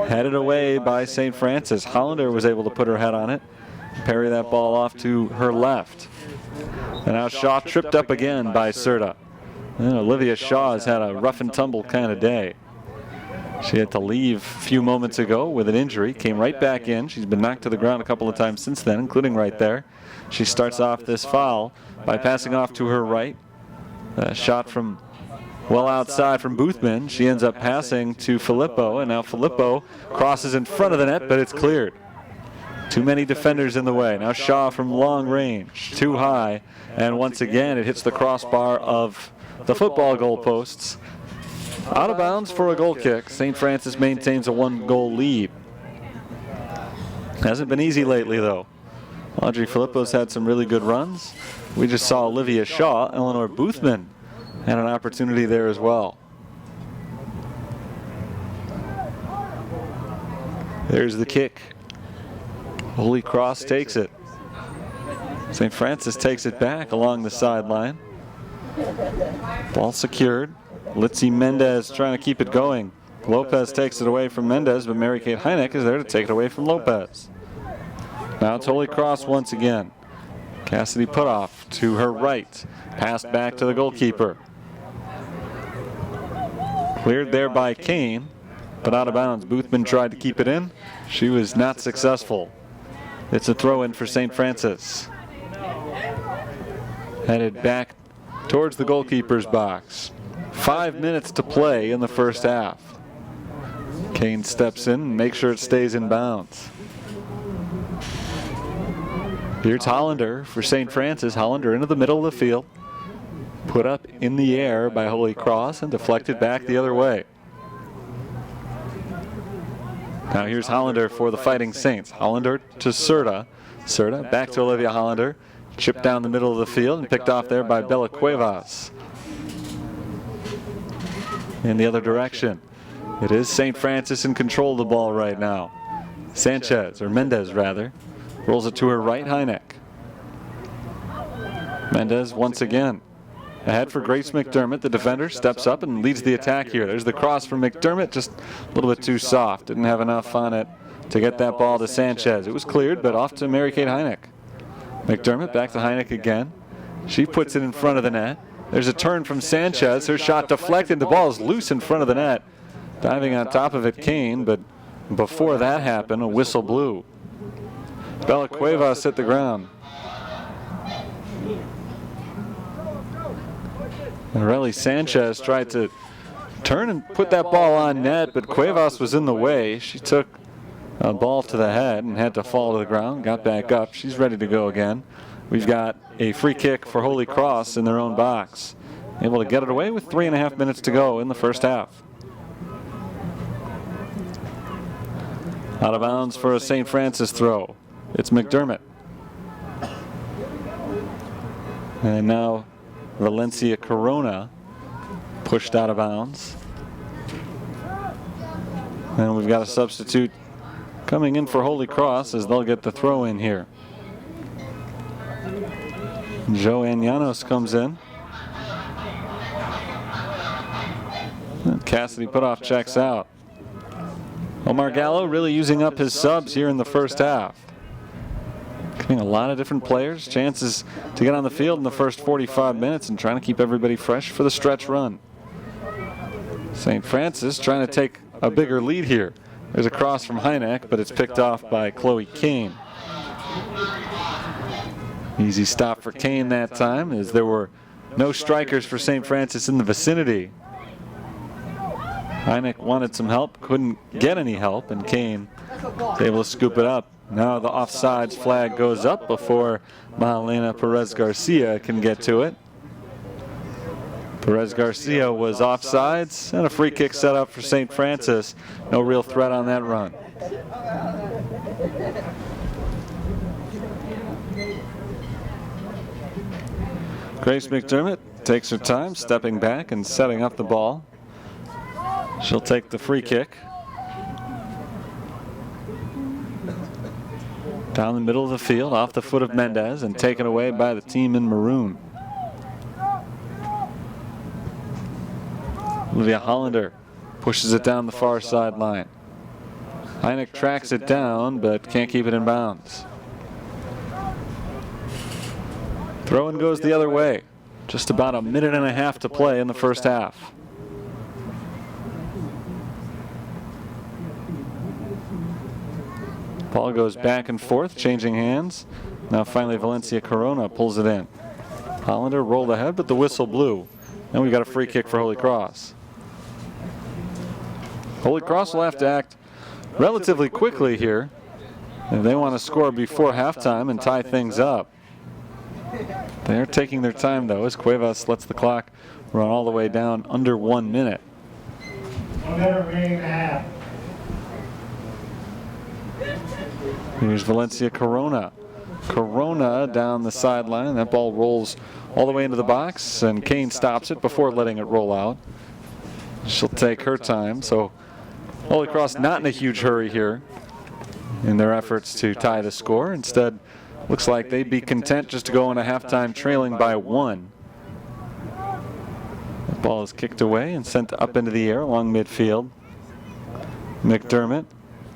Speaker 1: headed away by St. Francis. Hollander was able to put her head on it, parry that ball off to her left. And now Shaw tripped up again by Serta. And Olivia Shaw has had a rough and tumble kind of day. She had to leave a few moments ago with an injury, came right back in. She's been knocked to the ground a couple of times since then, including right there. She starts off this foul by passing off to her right. A shot from well outside from Boothman. She ends up passing to Filippo, and now Filippo crosses in front of the net, but it's cleared. Too many defenders in the way. Now Shaw from long range, too high, and once again it hits the crossbar of the football goalposts. Out of bounds for a goal kick. St. Francis maintains a 1-goal lead. Hasn't been easy lately, though. Audrey Filippo's had some really good runs. We just saw Olivia Shaw. Eleanor Boothman had an opportunity there as well. There's the kick. Holy Cross takes it. St. Francis takes it back along the sideline. Ball secured. Litzy Mendez trying to keep it going. Lopez takes it away from Mendez, but Mary Kate Heineck is there to take it away from Lopez. Now it's Holy Cross once again. Cassidy put off to her right. Passed back to the goalkeeper. Cleared there by Kane, but out of bounds. Boothman tried to keep it in. She was not successful. It's a throw-in for St. Francis. Headed back towards the goalkeeper's box. 5 minutes to play in the first half. Kane steps in and makes sure it stays in bounds. Here's Hollander for St. Francis. Hollander into the middle of the field. Put up in the air by Holy Cross and deflected back the other way. Now here's Hollander for the Fighting Saints. Hollander to Serta. Serta back to Olivia Hollander. Chipped down the middle of the field and picked off there by Bella Cuevas. In the other direction. It is St. Francis in control of the ball right now. Sanchez, or Mendez rather, rolls it to her right, Heineck. Mendez once again. Ahead for Grace McDermott. The defender steps up and leads the attack here. There's the cross from McDermott, just a little bit too soft. Didn't have enough on it to get that ball to Sanchez. It was cleared, but off to Mary Kate Heineck. McDermott back to Heineck again. She puts it in front of the net. There's a turn from Sanchez. Her shot deflected. The ball is loose in front of the net. Diving on top of it, Kane, but before that happened, a whistle blew. Bella Cuevas hit the ground. Aurelie Sanchez tried to turn and put that ball on net, but Cuevas was in the way. She took a ball to the head and had to fall to the ground, got back up. She's ready to go again. we've got a free kick for Holy Cross in their own box. Able to get it away with 3.5 minutes to go in the first half. Out of bounds for a St. Francis throw. It's McDermott. And now Valencia Corona pushed out of bounds. And we've got a substitute coming in for Holy Cross as they'll get the throw in here. Joe Anyanos comes in. And Cassidy Putoff checks out. Omar Gallo really using up his subs here in the first half. Giving a lot of different players chances to get on the field in the first 45 minutes and trying to keep everybody fresh for the stretch run. St. Francis trying to take a bigger lead here. There's a cross from Hynek, but it's picked off by Chloe Kane. Easy stop for Kane that time, as there were no strikers for St. Francis in the vicinity. Hynek wanted some help, couldn't get any help, and Kane was able to scoop it up. Now the offsides flag goes up before Mahalena Perez Garcia can get to it. Perez Garcia was offsides, and a free kick set up for St. Francis. No real threat on that run. Grace McDermott takes her time, stepping back and setting up the ball. She'll take the free kick. Down the middle of the field, off the foot of Mendez, and taken away by the team in maroon. Olivia Hollander pushes it down the far sideline. Hynek tracks it down, but can't keep it in bounds. Throw-in goes the other way. Just about a minute and a half to play in the first half. Ball goes back and forth, changing hands. Now finally Valencia Corona pulls it in. Hollander rolled ahead, but the whistle blew. And we've got a free kick for Holy Cross. Holy Cross will have to act relatively quickly here if they want to score before halftime and tie things up. They're taking their time, though, as Cuevas lets the clock run all the way down under 1 minute.
Speaker 2: 1 minute remaining and a half.
Speaker 1: Here's Valencia Corona. Corona down the sideline. That ball rolls all the way into the box, and Kane stops it before letting it roll out. She'll take her time. So Holy Cross not in a huge hurry here in their efforts to tie the score. Instead, looks like they'd be content just to go in a halftime trailing by 1. The ball is kicked away and sent up into the air along midfield. McDermott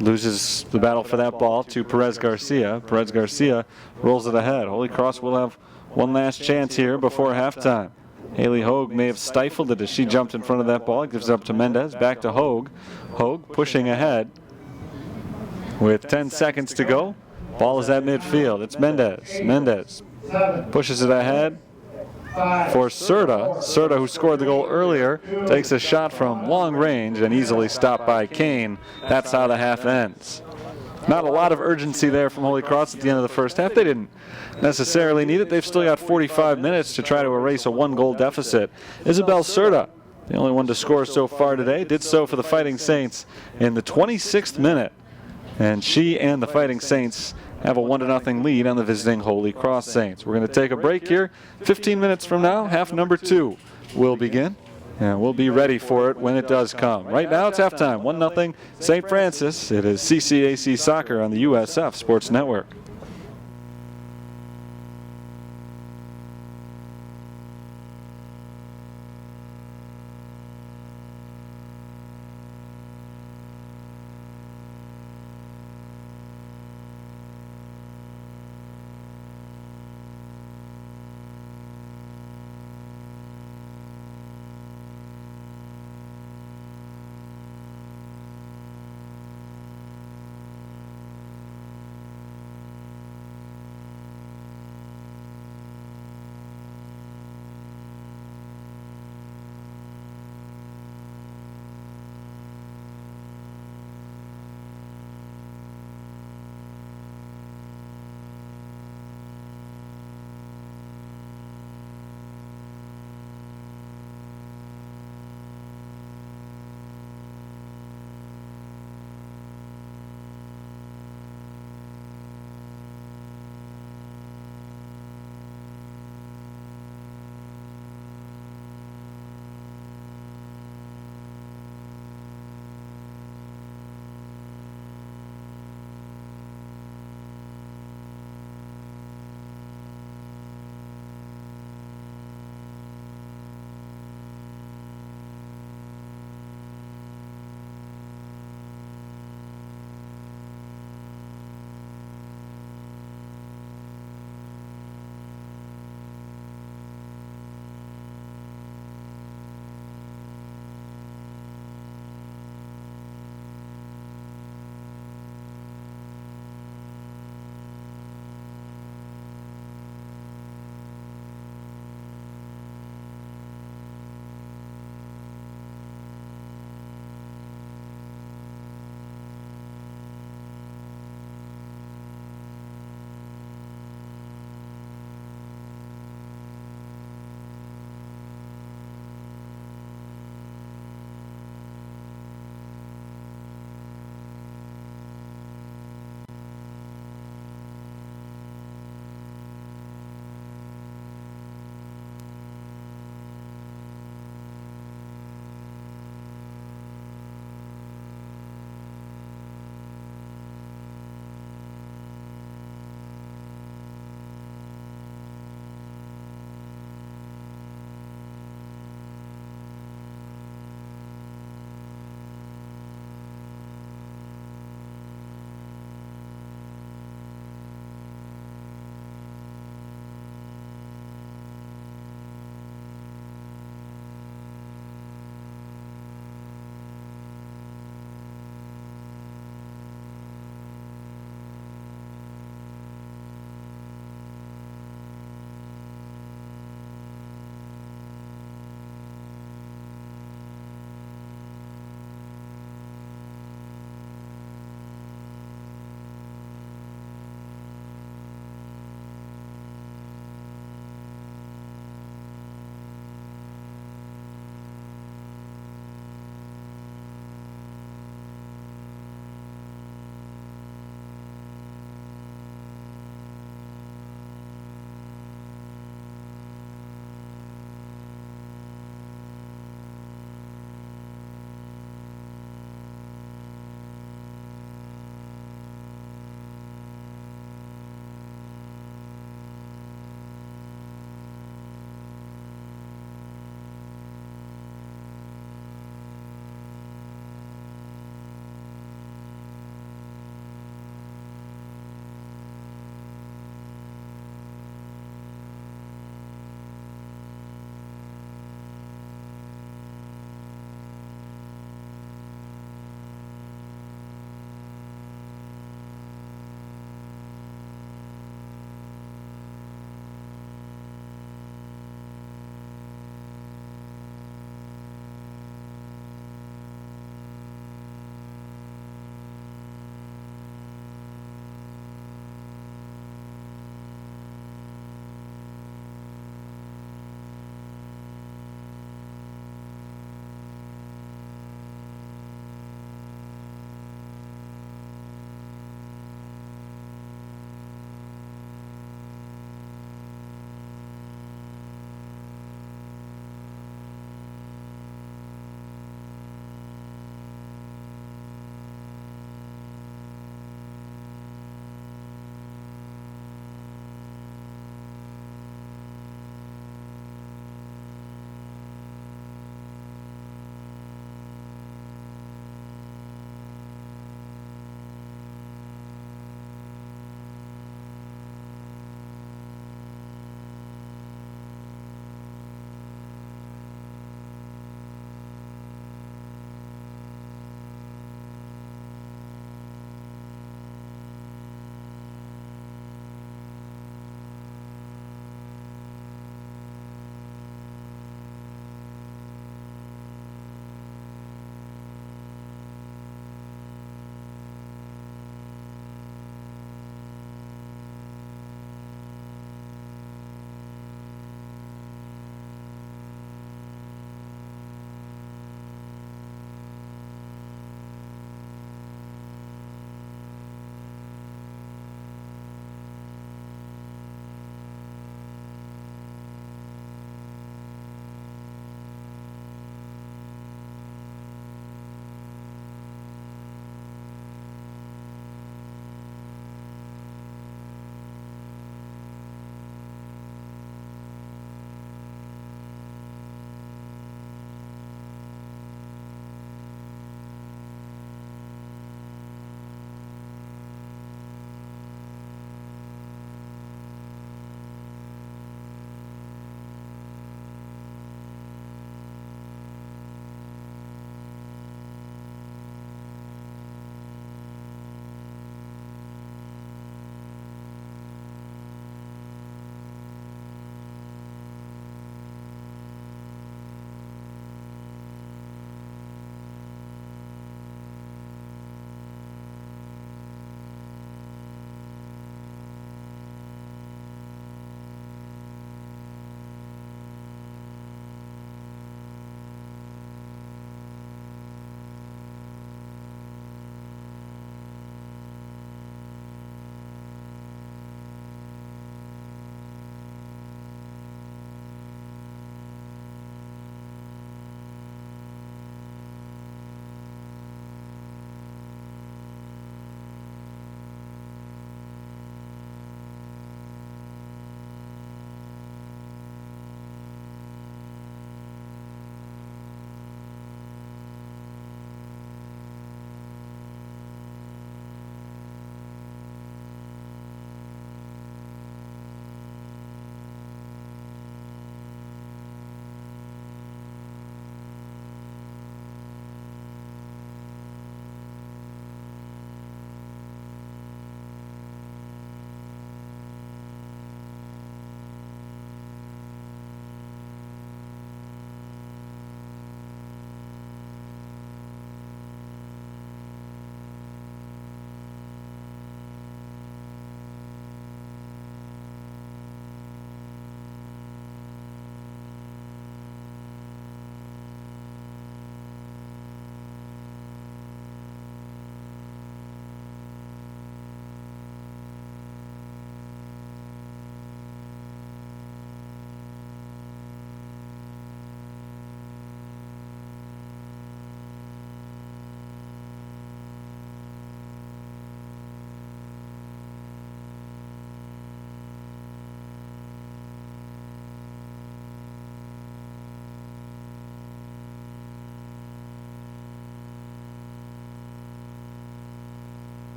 Speaker 1: loses the battle for that ball to Perez Garcia. Perez Garcia rolls it ahead. Holy Cross will have one last chance here before halftime. Haley Hogue may have stifled it as she jumped in front of that ball. It gives it up to Mendez. Back to Hogue. Hogue pushing ahead with 10 seconds to go. Ball is at midfield. It's Mendez. Mendez pushes it ahead for Serta. Serta, who scored the goal earlier, takes a shot from long range and easily stopped by Kane. That's how the half ends. Not a lot of urgency there from Holy Cross at the end of the first half. They didn't necessarily need it. They've still got 45 minutes to try to erase a 1-goal deficit. Isabel Serta, the only one to score so far today, did so for the Fighting Saints in the 26th minute. And she and the Fighting Saints have a 1-0 lead on the visiting Holy Cross Saints. We're going to take a break here. 15 minutes from now, half number 2 will begin. And we'll be ready for it when it does come. Right now it's halftime, 1-0 St. Francis. It is CCAC Soccer on the USF Sports Network.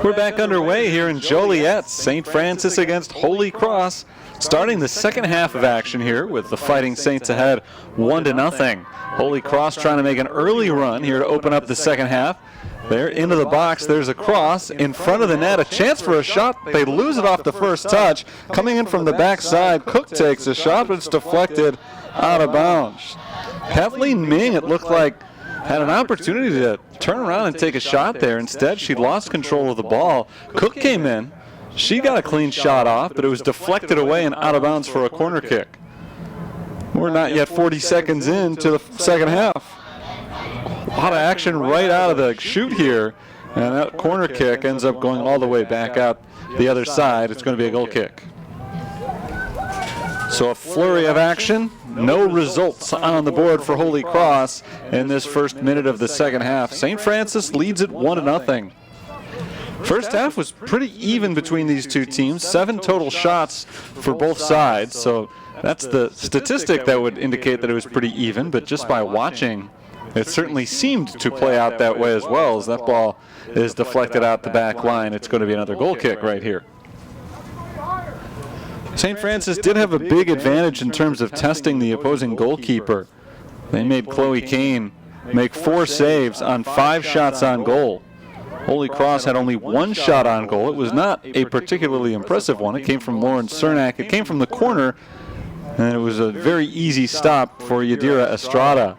Speaker 1: We're back underway here in Joliet. St. Francis against Holy Cross. Starting the second half of action here with the Fighting Saints ahead 1-0. Holy Cross trying to make an early run here to open up the second half. They're into the box. There's a cross in front of the net. A chance for a shot. They lose it off the first touch. Coming in from the backside, Cook takes a shot, but it's deflected out of bounds. Kathleen Ming, it looked like, had an opportunity to turn around and take a shot there. Instead, she lost control of the ball. Cook came in. She got a clean shot off, but it was deflected away and out of bounds for a corner kick. We're not yet 40 seconds into the second half. A lot of action right out of the chute here, and that corner kick ends up going all the way back out the other side. It's going to be a goal kick. So a flurry of action, no results on the board for Holy Cross in this first minute of the second half. St. Francis leads it 1-0. First half was pretty even between these two teams, 7 total shots for both sides, so that's the statistic that would indicate that it was pretty even, but just by watching, it certainly seemed to play out that way as well. As that ball is deflected out the back line, it's going to be another goal kick right here. St. Francis did have a big advantage in terms of testing the opposing goalkeeper. They made Chloe Kane make 4 saves on 5 shots on goal. Holy Cross had only 1 shot on goal. It was not a particularly impressive one. It came from Lauren Cernak. It came from the corner, and it was a very easy stop for Yadira Estrada.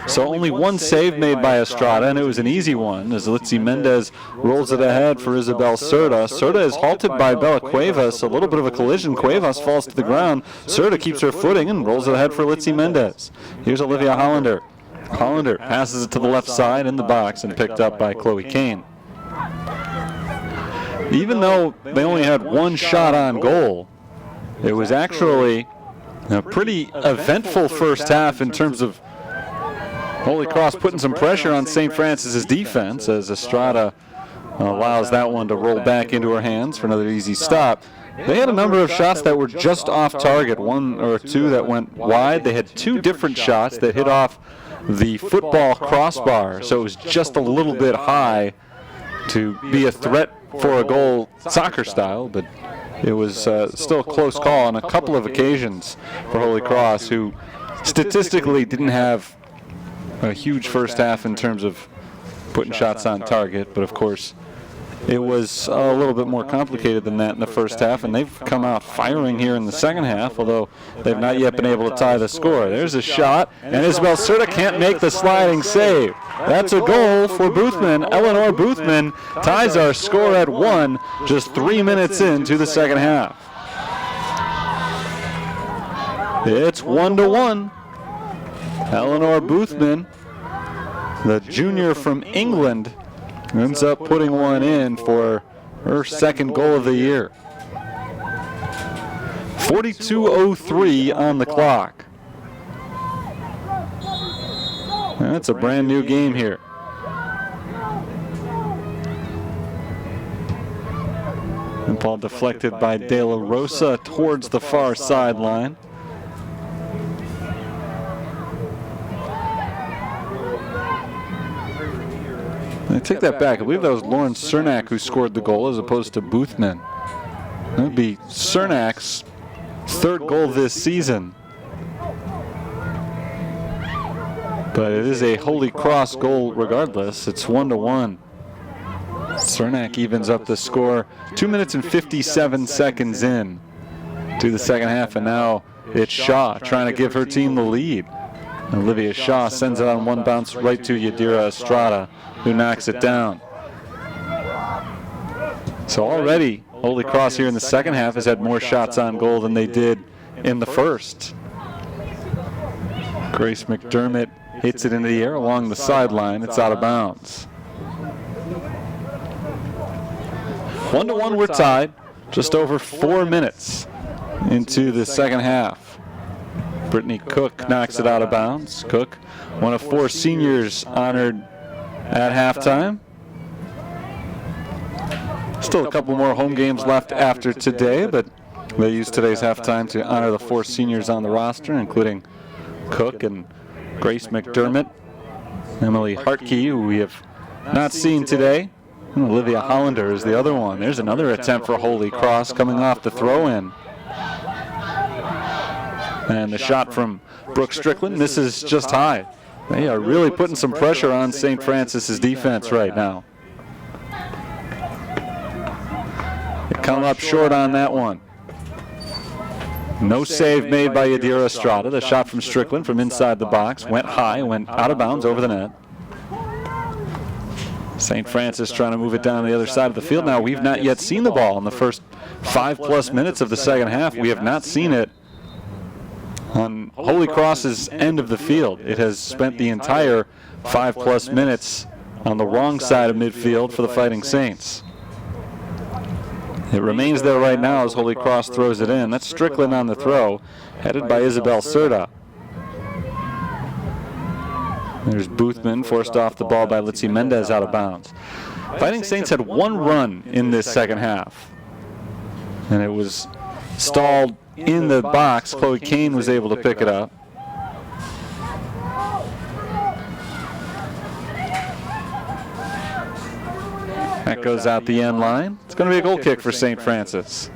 Speaker 1: So only 1 save made by Estrada, and it was an easy one as Litzy Mendez rolls it ahead for Isabel Cerda. Cerda is halted by Bella Cuevas. A little bit of a collision. Cuevas falls to the ground. Cerda keeps her footing and rolls it ahead for Litzy Mendez. Here's Olivia Hollander. Hollander passes it to the left side in the box and picked up by Chloe Kane. Even though they only had 1 shot on goal, it was actually a pretty eventful first half in terms of Holy Cross putting some pressure on St. Francis's defense as Estrada allows that one to roll back into her hands for another easy stop. They had a number of shots that were just off target, 1 or 2 that went wide. They had 2 different shots that hit off the football crossbar, so it was just a little bit high to be a threat for a goal soccer style, but it was still a close call on a couple of occasions for Holy Cross, who statistically didn't have a huge first half in terms of putting shots on target, but of course it was a little bit more complicated than that in the first half, and they've come out firing here in the second half, although they've not yet been able to tie the score. There's a shot, and Isabel Cerda can't make the sliding save. That's a goal for Boothman. Eleanor Boothman ties our score at 1 just 3 minutes into the second half. It's 1-1. Eleanor Boothman, the junior from England, ends up putting one in for her second goal of the year. 42:03 on the clock. And that's a brand new game here. And ball deflected by De La Rosa towards the far sideline. I take that back. I believe that was Lauren Cernak who scored the goal as opposed to Boothman. That would be Cernak's 3rd goal this season. But it is a Holy Cross goal regardless. It's 1-1. Cernak evens up the score 2 minutes and 57 seconds in to the second half, and now it's Shaw trying to give her team the lead. Olivia Shaw sends it on one bounce right to Yadira Estrada, who knocks it down. So already, Holy Cross here in the second half has had more shots on goal than they did in the first. Grace McDermott hits it into the air along the sideline. It's out of bounds. 1-1, we're tied. Just over 4 minutes into the second half. Brittany Cook knocks it out of bounds. Cook, one of 4 seniors honored at halftime. Still a couple more home games left after today, but they used today's halftime to honor the 4 seniors on the roster, including Cook and Grace McDermott, Emily Hartke, who we have not seen today, And Olivia Hollander is the other one. There's another attempt for Holy Cross coming off the throw-in. And the shot from Brooke Strickland misses just high. They are really putting some pressure on St. Francis's defense right now. They come up short on that one. No save made by Yadira Estrada. The shot from Strickland from inside the box went high, went out of bounds over the net. St. Francis trying to move it down the other side of the field. Now, we've not yet seen the ball in the first 5+ minutes of the second half. We have not seen it on Holy Cross's end of the field. It has spent the entire 5+ minutes on the wrong side of midfield for the Fighting Saints. It remains there right now as Holy Cross throws it in. That's Strickland on the throw, headed by Isabel Serta. There's Boothman, forced off the ball by Litzy Mendez out of bounds. Fighting Saints had one run in this second half, and it was stalled in the box. Chloe Kane was able to pick it up. That goes out the end line. It's going to be a goal kick for St. Francis.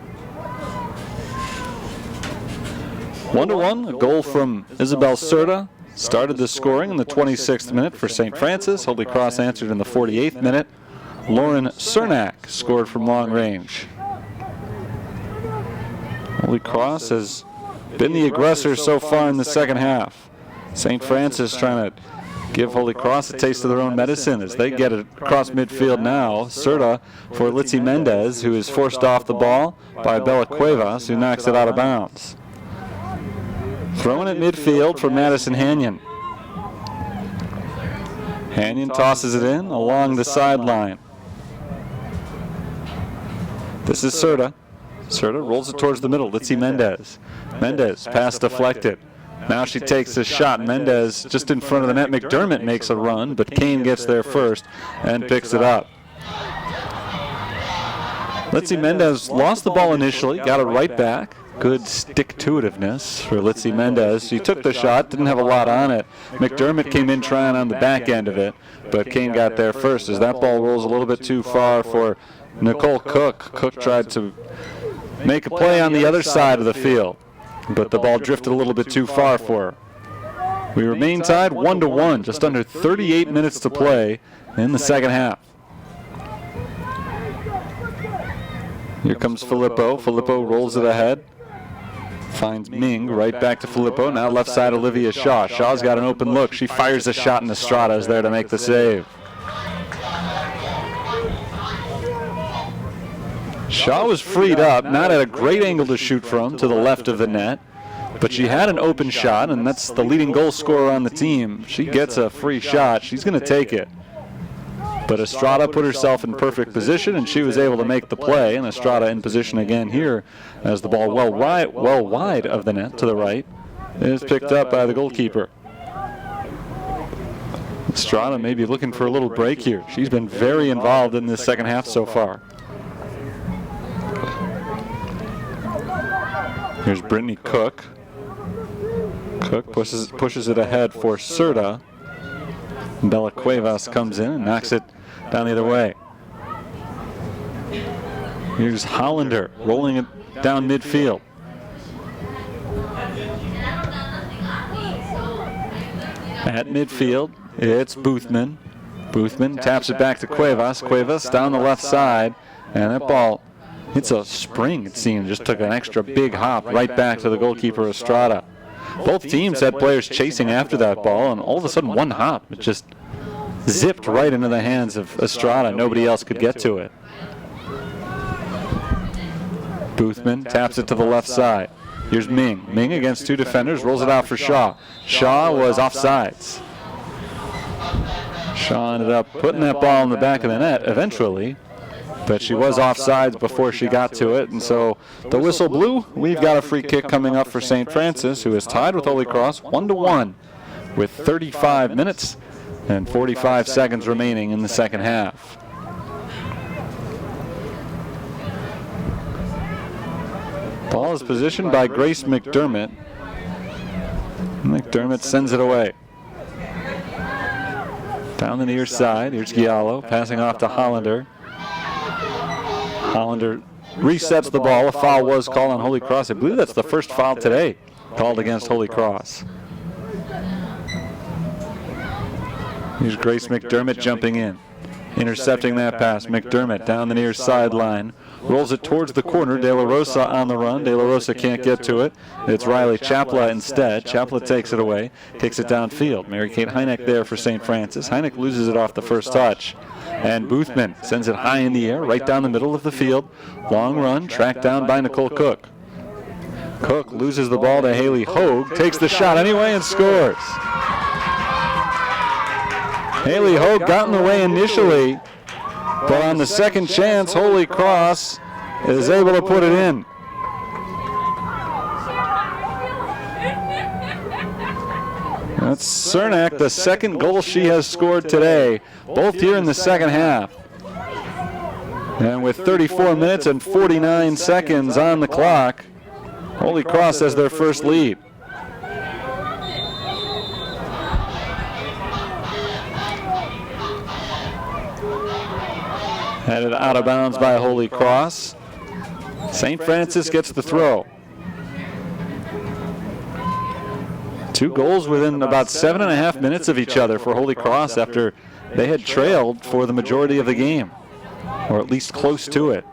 Speaker 1: 1-1, a goal from Isabel Serta. Started the scoring in the 26th minute for St. Francis. Holy Cross answered in the 48th minute. Lauren Cernak scored from long range. Holy Cross has been the aggressor so far in the second half. St. Francis trying to give Holy Cross a taste of their own medicine as they get it across midfield now. Serta for Litzy Mendez, who is forced off the ball by Bella Cuevas, who knocks it out of bounds. Throwing it midfield for Madison Hanyon. Hanyon tosses it in along the sideline. This is Serta. Serta rolls it towards the middle. Litzy Mendez. Mendez, pass deflected. Now she takes a shot. Mendez just in front of the net. McDermott makes a run, but Kane gets there first and picks it up. Litzy Mendez lost the ball initially, got it right back. Good stick-to-itiveness for Litzy Mendez. She took the shot, didn't have a lot on it. McDermott came in trying on the back end of it, but Kane got there first as that ball rolls a little bit too far for Nicole Cook. Cook tried to make a play on the other side of the field, but the ball drifted a little bit too far for her. We remain tied 1-1, just under 38 minutes to play in the second half. Here comes Filippo. Filippo rolls it ahead. Finds Ming, right back to Filippo. Now left side Olivia Shaw. Shaw's got an open look. She fires a shot and Estrada is there to make the save. Shaw was freed up, not at a great angle to shoot from, to the left of the net. But she had an open shot, and that's the leading goal scorer on the team. She gets a free shot. She's going to take it. But Estrada put herself in perfect position, and she was able to make the play. And Estrada in position again here as the ball well wide of the net to the right is picked up by the goalkeeper. Estrada may be looking for a little break here. She's been very involved in this second half so far. Here's Brittany Cook. Cook pushes it ahead for Serta. Bella Cuevas comes in and knocks it down the other way. Here's Hollander rolling it down midfield. At midfield, it's Boothman. Boothman taps it back to Cuevas. Cuevas down the left side, and that ball hits a spring, it seemed. Just took an extra big hop right back to the goalkeeper, Estrada. Both teams had players chasing after that ball, and all of a sudden one hop, it just zipped right into the hands of Estrada. Nobody else could get to it. Boothman taps it to the left side. Here's Ming. Ming against two defenders, rolls it out for Shaw. Shaw was offsides. Shaw ended up putting that ball in the back of the net eventually, but she was offsides before she got to it, and so the whistle blew. We've got a free kick coming up for St. Francis, who is tied with Holy Cross 1-1 with 35 minutes and 45 seconds remaining in the second half. Ball is positioned by Grace McDermott. McDermott sends it away. Down the near side, here's Giallo passing off to Hollander. Hollander resets the ball. A foul was called on Holy Cross. I believe that's the first foul today called against Holy Cross. Here's Grace McDermott jumping in, intercepting that pass. McDermott down the near sideline, rolls it towards the corner. De La Rosa on the run. De La Rosa can't get to it. It's Riley Chapla instead. Chapla takes it away, kicks it downfield. Mary-Kate Heineck there for St. Francis. Heineck loses it off the first touch. And Boothman sends it high in the air, right down the middle of the field. Long run, tracked down by Nicole Cook. Cook loses the ball to Haley Hogue, takes the shot anyway and scores. Haley Hogue got in the way initially, but on the second chance, Holy Cross is able to put it in. That's Cernak, the second goal she has scored today, both here in the second half. And with 34 minutes and 49 seconds on the clock, Holy Cross has their first lead. Headed out of bounds by Holy Cross. St. Francis gets the throw. 2 goals within about 7.5 minutes of each other for Holy Cross after they had trailed for the majority of the game, or at least close to it.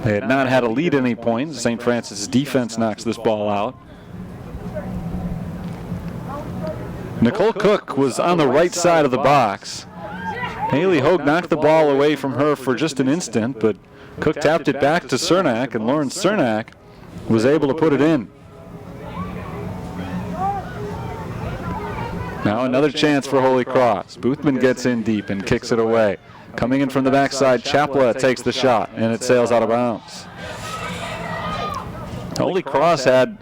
Speaker 1: They had not had a lead at any point. St. Francis' defense knocks this ball out. Nicole Cook was on the right side of the box. Haley Hogue knocked the ball away from her for just an instant, but Cook tapped it back to Cernak, and Lauren Cernak was able to put it in. Now another chance for Holy Cross. Boothman gets in deep and kicks it away. Coming in from the backside, Chapla takes the shot, and it sails out of bounds. Holy Cross had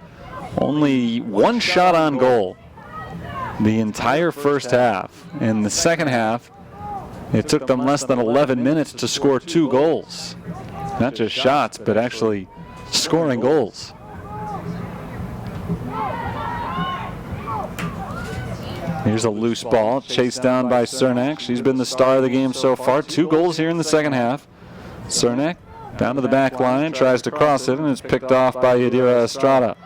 Speaker 1: only 1 shot on goal the entire first half. In the second half, it took them less than 11 minutes to score 2 goals. Not just shots, but actually scoring goals. Here's a loose ball, chased down by Cernak. She's been the star of the game so far. 2 goals here in the second half. Cernak down to the back line, tries to cross it, and it's picked off by Yadira Estrada.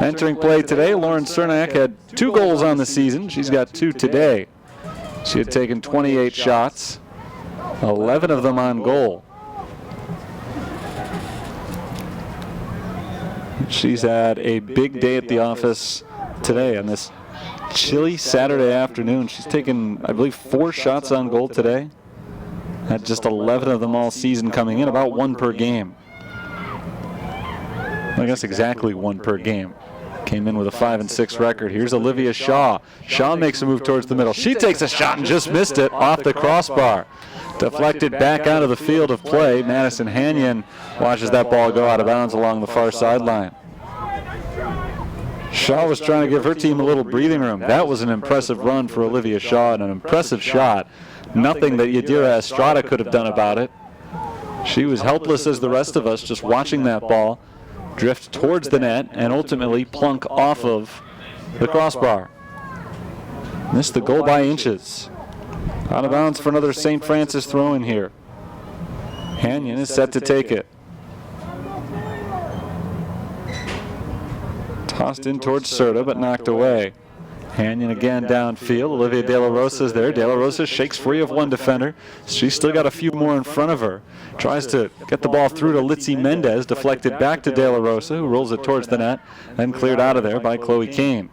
Speaker 1: Entering play today, Lauren Cernak had 2 goals on the season. She's got 2 today. She had taken 28 shots, 11 of them on goal. She's had a big day at the office today on this chilly Saturday afternoon. She's taken, I believe, 4 shots on goal today. Had just 11 of them all season coming in, about 1 per game. I guess exactly 1 per game. Came in with a 5-6 record. Here's Olivia Shaw. Shaw makes a move towards the middle. She takes a shot and just missed it off the crossbar. Deflected back out of the field of play. Madison Hanyon watches that ball go out of bounds along the far sideline. Shaw was trying to give her team a little breathing room. That was an impressive run for Olivia Shaw and an impressive shot. Nothing that Yadira Estrada could have done about it. She was helpless as the rest of us, just watching that ball drift towards the net and ultimately plunk off of the crossbar. Missed the goal by inches. Out of bounds for another St. Francis throw in here. Hanyon is set to take it. Tossed in towards Serta, but knocked away. Hanyon again downfield. Olivia De La Rosa is there. De La Rosa shakes free of 1 defender. She's still got a few more in front of her. Tries to get the ball through to Litzy Mendez, deflected back to De La Rosa, who rolls it towards the net, then cleared out of there by Chloe Kane.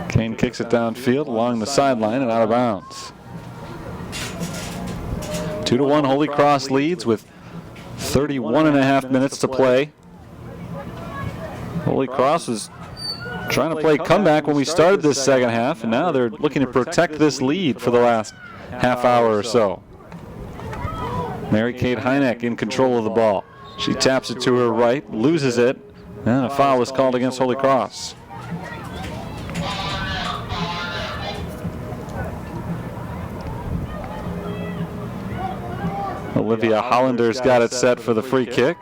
Speaker 1: Kane kicks it downfield along the sideline and out of bounds. 2-1 Holy Cross leads with 31.5 minutes to play. Holy Cross was trying to play comeback when we started this second half, and now they're looking to protect this lead for the last half hour or so. Mary-Kate Heineck in control of the ball. She taps it to her right, loses it, and a foul is called against Holy Cross. Olivia Hollander's got it set for the free kick.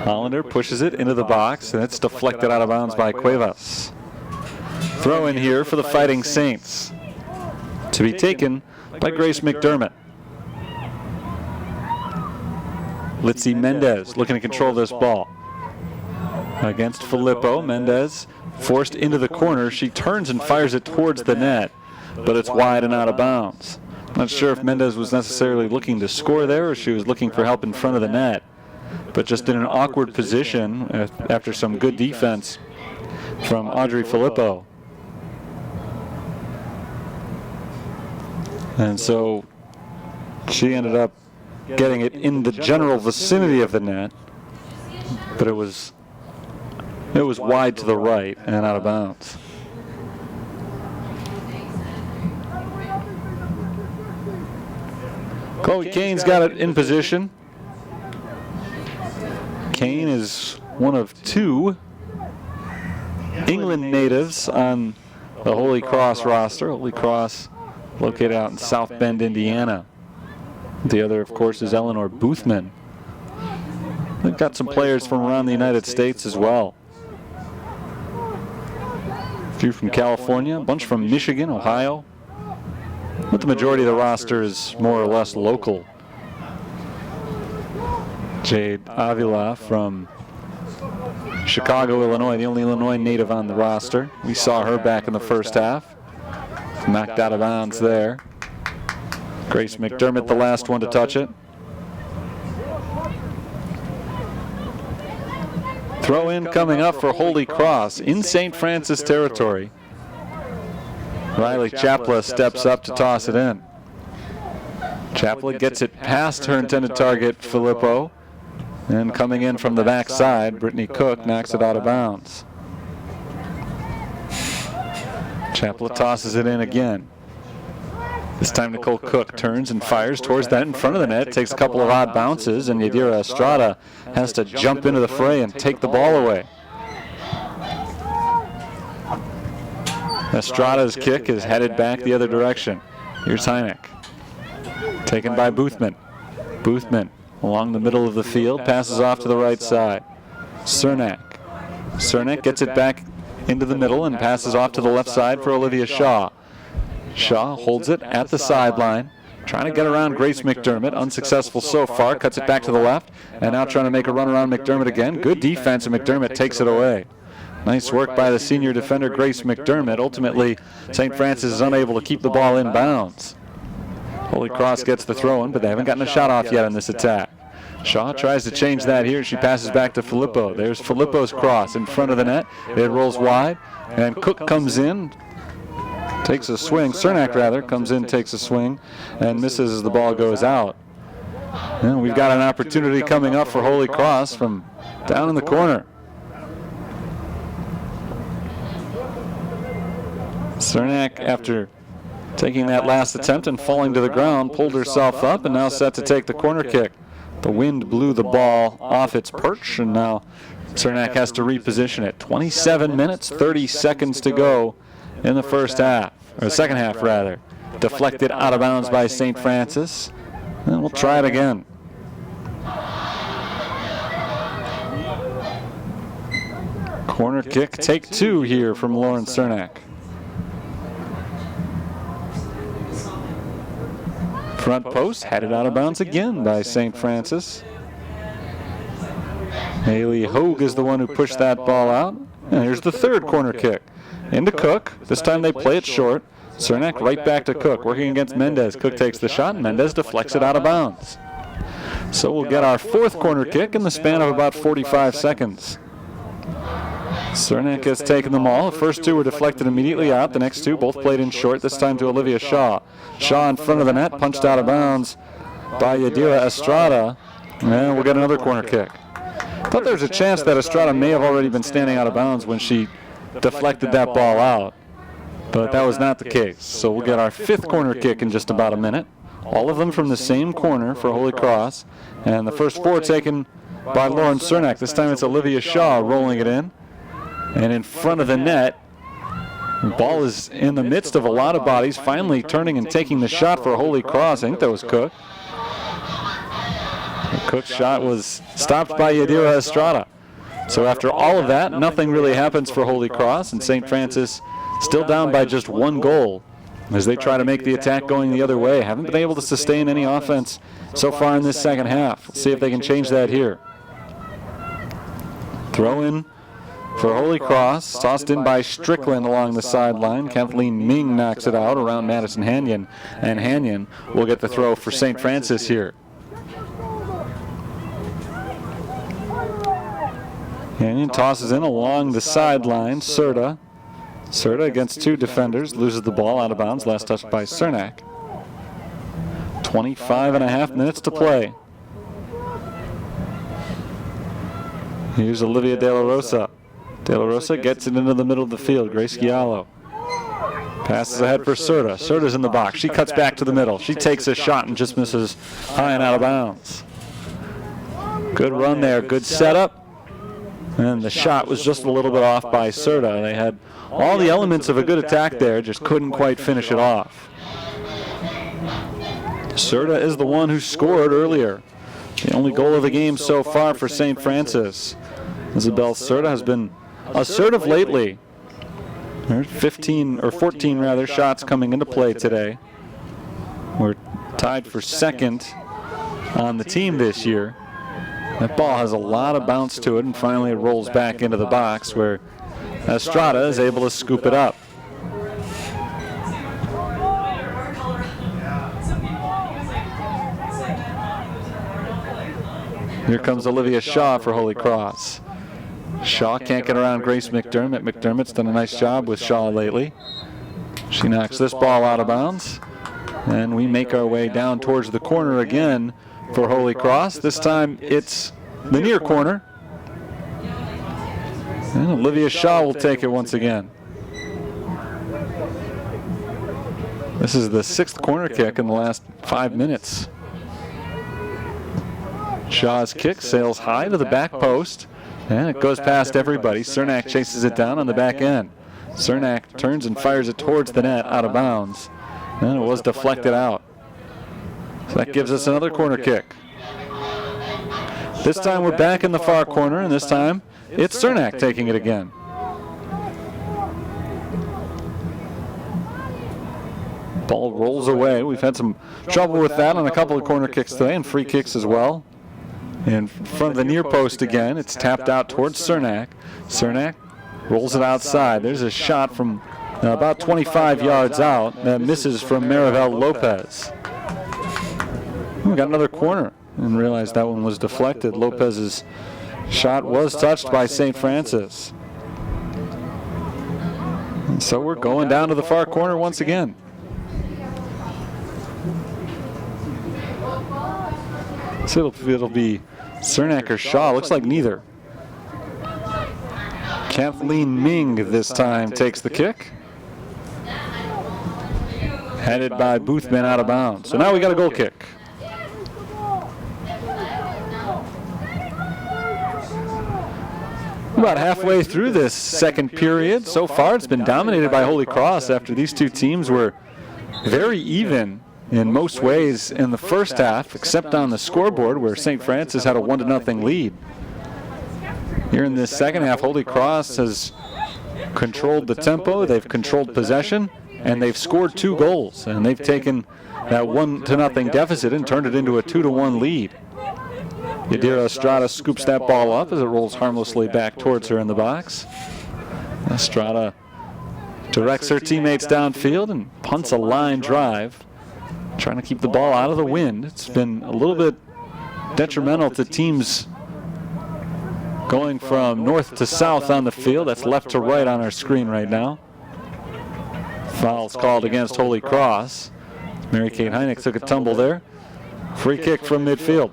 Speaker 1: Hollander pushes it into the box, and it's deflected out of bounds by Cuevas. Throw in here for the Fighting Saints. To be taken by Grace McDermott. Litzy Mendez looking to control this ball. Against Filippo, Mendez forced into the corner. She turns and fires it towards the net, but it's wide and out of bounds. Not sure if Mendez was necessarily looking to score there or she was looking for help in front of the net, but just in an awkward position after some good defense from Audrey Filippo. And so she ended up getting it in the general vicinity of the net, but it was wide to the right and out of bounds. Chloe Kane's got it in position. Kane is one of two England natives on the Holy Cross roster. Holy Cross located out in South Bend, Indiana. The other, of course, is Eleanor Boothman. They've got some players from around the United States as well. A few from California, a bunch from Michigan, Ohio. But the majority of the roster is more or less local. Jade Avila from Chicago, Illinois, the only Illinois native on the roster. We saw her back in the first half. Knocked out of bounds there. Grace McDermott, the last one to touch it. Throw in coming up for Holy Cross in St. Francis territory. Riley Chapla steps up to toss it in. Chapla gets it past her intended target, Filippo. And coming in from the backside, Brittany Cook knocks it out of bounds. Chapla tosses it in again. This time Nicole Cook turns and fires towards that in front of the net, takes a couple of odd bounces, and Yadira Estrada has to jump into the fray and take the ball away. Estrada's kick is headed back the other direction. Here's Hynek. Taken by Boothman. Boothman along the middle of the field, passes off to the right side. Cernak. Cernak gets it back into the middle and passes off to the left side for Olivia Shaw. Shaw holds it at the sideline, trying to get around Grace McDermott. Unsuccessful so far, cuts it back to the left, and now trying to make a run around McDermott again. Good defense, and McDermott takes it away. Nice work by the senior defender, Grace McDermott. Ultimately, St. Francis is unable to keep the ball in bounds. Holy Cross gets the throw in, but they haven't gotten a shot off yet in this attack. Shaw tries to change that here. She passes back to Filippo. There's Filippo's cross in front of the net. It rolls wide, and Cook comes in, takes a swing. Cernak, rather, comes in, takes a swing, and misses as the ball goes out. And we've got an opportunity coming up for Holy Cross from down in the corner. Cernak, after taking that last attempt and falling to the ground, pulled herself up and now set to take the corner kick. The wind blew the ball off its perch, and now Cernak has to reposition it. 27 minutes, 30 seconds to go in the first half, or second half rather. Deflected out of bounds by St. Francis, and we'll try it again. Corner kick, take two here from Lauren Cernak. Front post, headed out of bounds again by St. Francis. Haley Hogue is the one who pushed that ball out. And here's the third corner kick. Into Cook. This time they play it short. Cernak right back to Cook, working against Mendez. Cook takes the shot, and Mendez deflects it out of bounds. So we'll get our fourth corner kick in the span of about 45 seconds. Cernak has taken them all. The first two were deflected immediately out. The next two both played in short, this time to Olivia Shaw. Shaw in front of the net, punched out of bounds by Yadira Estrada. And we'll get another corner kick. Thought there was a chance that Estrada may have already been standing out of bounds when she deflected that ball out. But that was not the case. So we'll get our fifth corner kick in just about a minute. All of them from the same corner for Holy Cross. And the first four taken by Lauren Cernak. This time it's Olivia Shaw rolling it in. And in front of the net, the ball is in the midst of a lot of bodies, finally turning and taking the shot for Holy Cross. I think that was Cook. Cook's shot was stopped by Yadira Estrada. So after all of that, nothing really happens for Holy Cross, and St. Francis still down by just one goal as they try to make the attack going the other way. Haven't been able to sustain any offense so far in this second half. Let's see if they can change that here. Throw in for Holy Cross, tossed in by Strickland along the sideline. Kathleen Ming knocks it out around Madison Hanyon, and Hanyon will get the throw for St. Francis here. Hanyon tosses in along the sideline. Serta against two defenders, loses the ball out of bounds, last touched by Cernak. 25.5 minutes to play. Here's Olivia De La Rosa. De La Rosa gets it into the middle of the field. Grace Giallo passes ahead for Serta. Serta's in the box. She cuts back to the middle. She takes a shot and just misses high and out of bounds. Good run there. Good setup. And the shot was just a little bit off by Serta. They had all the elements of a good attack there, just couldn't quite finish it off. Serta is the one who scored earlier. The only goal of the game so far for St. Francis. Isabel Serta has been assertive lately. There's 14 shots coming into play today. We're tied for second on the team this year. That ball has a lot of bounce to it, and finally it rolls back into the box where Estrada is able to scoop it up. Here comes Olivia Shaw for Holy Cross. Shaw can't get around Grace McDermott. McDermott's done a nice job with Shaw lately. She knocks this ball out of bounds, and we make our way down towards the corner again for Holy Cross. This time it's the near corner. And Olivia Shaw will take it once again. This is the 6th corner kick in the last 5 minutes. Shaw's kick sails high to the back post, and it goes past everybody. Cernak chases it down on the back end. Cernak turns and fires it towards the net, out of bounds, and it was deflected out. So that gives us another corner kick. This time we're back in the far corner, and this time it's Cernak taking it again. Ball rolls away. We've had some trouble with that on a couple of corner kicks today, and free kicks as well. In front of the near post again, it's tapped out towards Cernak. Cernak rolls it outside. There's a shot from about 25 yards out that misses from Maribel Lopez. We got another corner and realized that one was deflected. Lopez's shot was touched by St. Francis. And so we're going down to the far corner once again. So it'll be Cernak or Shaw. Looks like neither. Kathleen Ming this time takes the kick. Headed by Boothman out of bounds. So now we got a goal kick. About halfway through this second period. So far it's been dominated by Holy Cross after these two teams were very even in most ways in the first half, except on the scoreboard where St. Francis had a 1-0 lead. Here in this second half, Holy Cross has controlled the tempo, they've controlled possession, and they've scored 2 goals. And they've taken that 1-0 deficit and turned it into a 2-1 lead. Yadira Estrada scoops that ball up as it rolls harmlessly back towards her in the box. Estrada directs her teammates downfield and punts a line drive, trying to keep the ball out of the wind. It's been a little bit detrimental to teams going from north to south on the field. That's left to right on our screen right now. Foul's called against Holy Cross. Mary Kate Heineck took a tumble there. Free kick from midfield.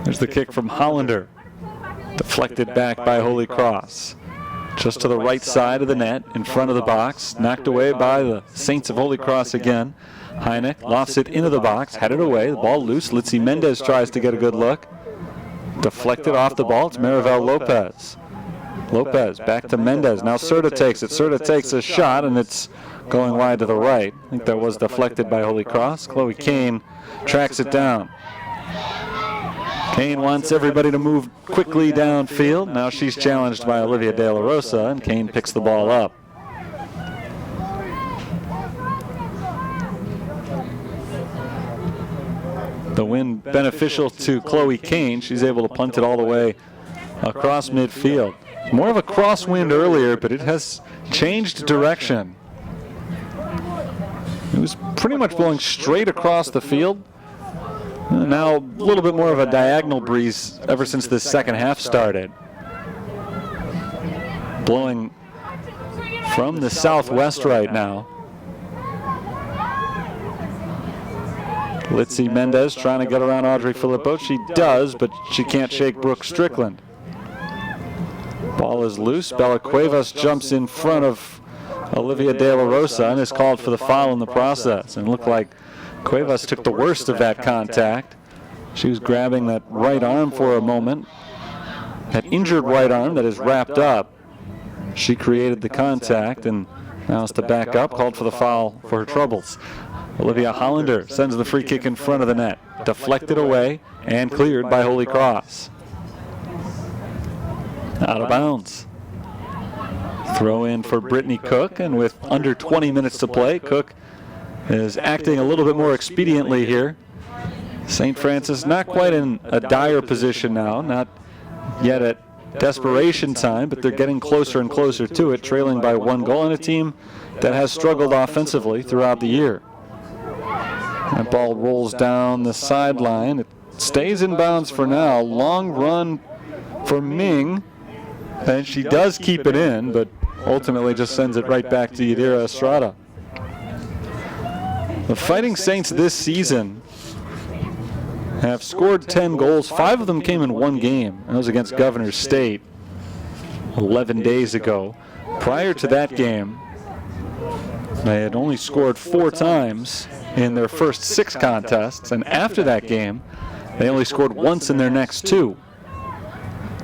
Speaker 1: There's the kick from Hollander. Deflected back by Holy Cross. Just to the right side of the net, in front of the box. Knocked away by the Saints of Holy Cross again. Heineck lofts it into the box, headed away. The ball loose. Litzy Mendez tries to get a good look. Deflected off the ball. It's Maribel Lopez. Lopez back to Mendez. Now Serta takes it. Serta takes a shot, and it's going wide to the right. I think that was deflected by Holy Cross. Chloe Kane tracks it down. Kane wants everybody to move quickly downfield. Now she's challenged by Olivia De La Rosa, and Kane picks the ball up. The wind beneficial to Chloe Kane. She's able to punt it all the way across midfield. More of a crosswind earlier, but it has changed direction. It was pretty much blowing straight across the field. Now a little bit more of a diagonal breeze ever since the second half started. Blowing from the southwest right now. Litzy Mendez trying to get around Audrey Filippo. She does, but she can't shake Brooke Strickland. Ball is loose. Bella Cuevas jumps in front of Olivia De La Rosa and is called for the foul in the process. And it looked like Cuevas took the worst of that contact. She was grabbing that right arm for a moment. That injured right arm that is wrapped up. She created the contact and now has to back up, called for the foul for her troubles. Olivia Hollander sends the free kick in front of the net. Deflected away and cleared by Holy Cross. Out of bounds. Throw in for Brittany Cook, and with under 20 minutes to play, Cook is acting a little bit more expediently here. St. Francis not quite in a dire position now, not yet at desperation time, but they're getting closer and closer to it, trailing by 1 goal, and a team that has struggled offensively throughout the year. That ball rolls down the sideline. It stays in bounds for now. Long run for Ming, and she does keep it in, but ultimately just sends it right back to Yadira Estrada. The Fighting Saints this season have scored 10 goals. 5 of them came in one game. That was against Governors State 11 days ago. Prior to that game, they had only scored 4 times in their first 6 contests, and after that game, they only scored once in their next 2.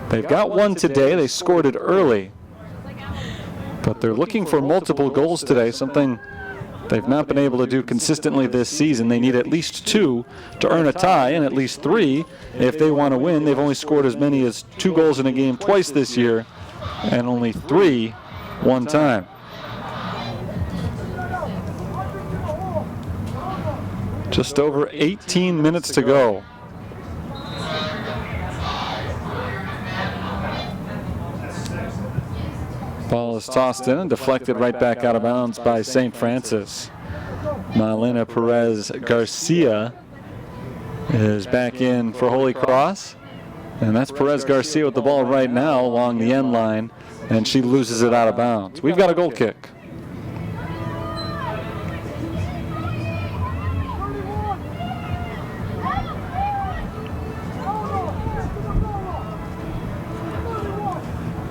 Speaker 1: They've got one today. They scored it early, but they're looking for multiple goals today, something they've not been able to do consistently this season. They need at least 2 to earn a tie, and at least 3 if they want to win. They've only scored as many as 2 goals in a game twice this year, and only 3 one time. Just over 18 minutes to go. Ball is tossed in and deflected right back out of bounds by St. Francis. Malena Perez Garcia is back in for Holy Cross. And that's Perez Garcia with the ball right now along the end line, and she loses it out of bounds. We've got a goal kick.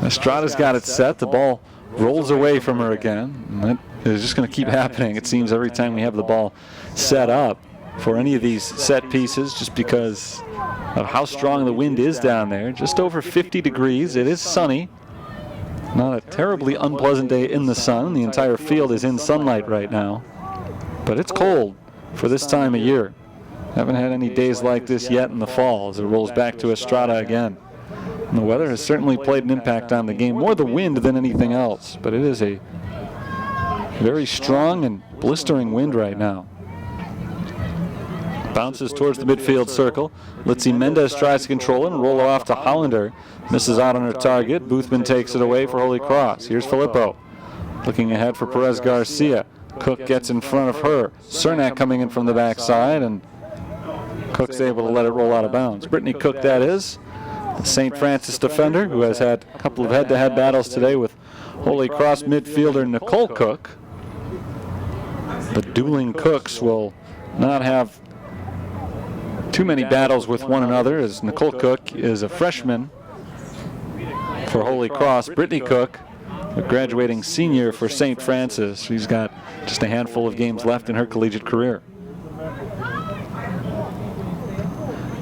Speaker 1: Estrada's got it set. The ball rolls away from her again. And that is just going to keep happening, it seems, every time we have the ball set up for any of these set pieces, just because of how strong the wind is down there. Just over 50 degrees. It is sunny. Not a terribly unpleasant day in the sun. The entire field is in sunlight right now. But it's cold for this time of year. Haven't had any days like this yet in the fall as it rolls back to Estrada again. And the weather has certainly played an impact on the game, more the wind than anything else, but it is a very strong and blistering wind right now. Bounces towards the midfield circle. Litzy Mendez tries to control it and roll it off to Hollander. Misses out on her target. Boothman takes it away for Holy Cross. Here's Filippo looking ahead for Perez Garcia. Cook gets in front of her. Cernak coming in from the backside, and Cook's able to let it roll out of bounds. Brittany Cook, that is. The St. Francis defender, who has had a couple of head-to-head battles today with Holy Cross midfielder Nicole Cook. The dueling Cooks will not have too many battles with one another, as Nicole Cook is a freshman for Holy Cross. Brittany Cook, a graduating senior for St. Francis. She's got just a handful of games left in her collegiate career.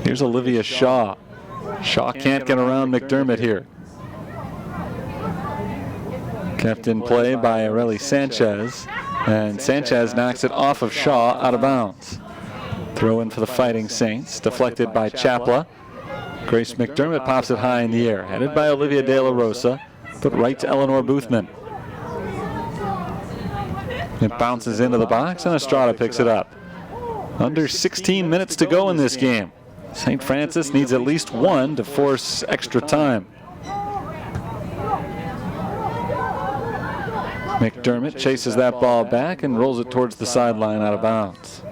Speaker 1: Here's Olivia Shaw. Shaw can't get around McDermott here. Kept in play by Arely Sanchez, and Sanchez knocks it off of Shaw out of bounds. Throw in for the Fighting Saints, deflected by Chapla. Grace McDermott pops it high in the air, headed by Olivia De La Rosa, but right to Eleanor Boothman. It bounces into the box, and Estrada picks it up. Under 16 minutes to go in this game. St. Francis needs at least one to force extra time. McDermott chases that ball back and rolls it towards the sideline out of bounds.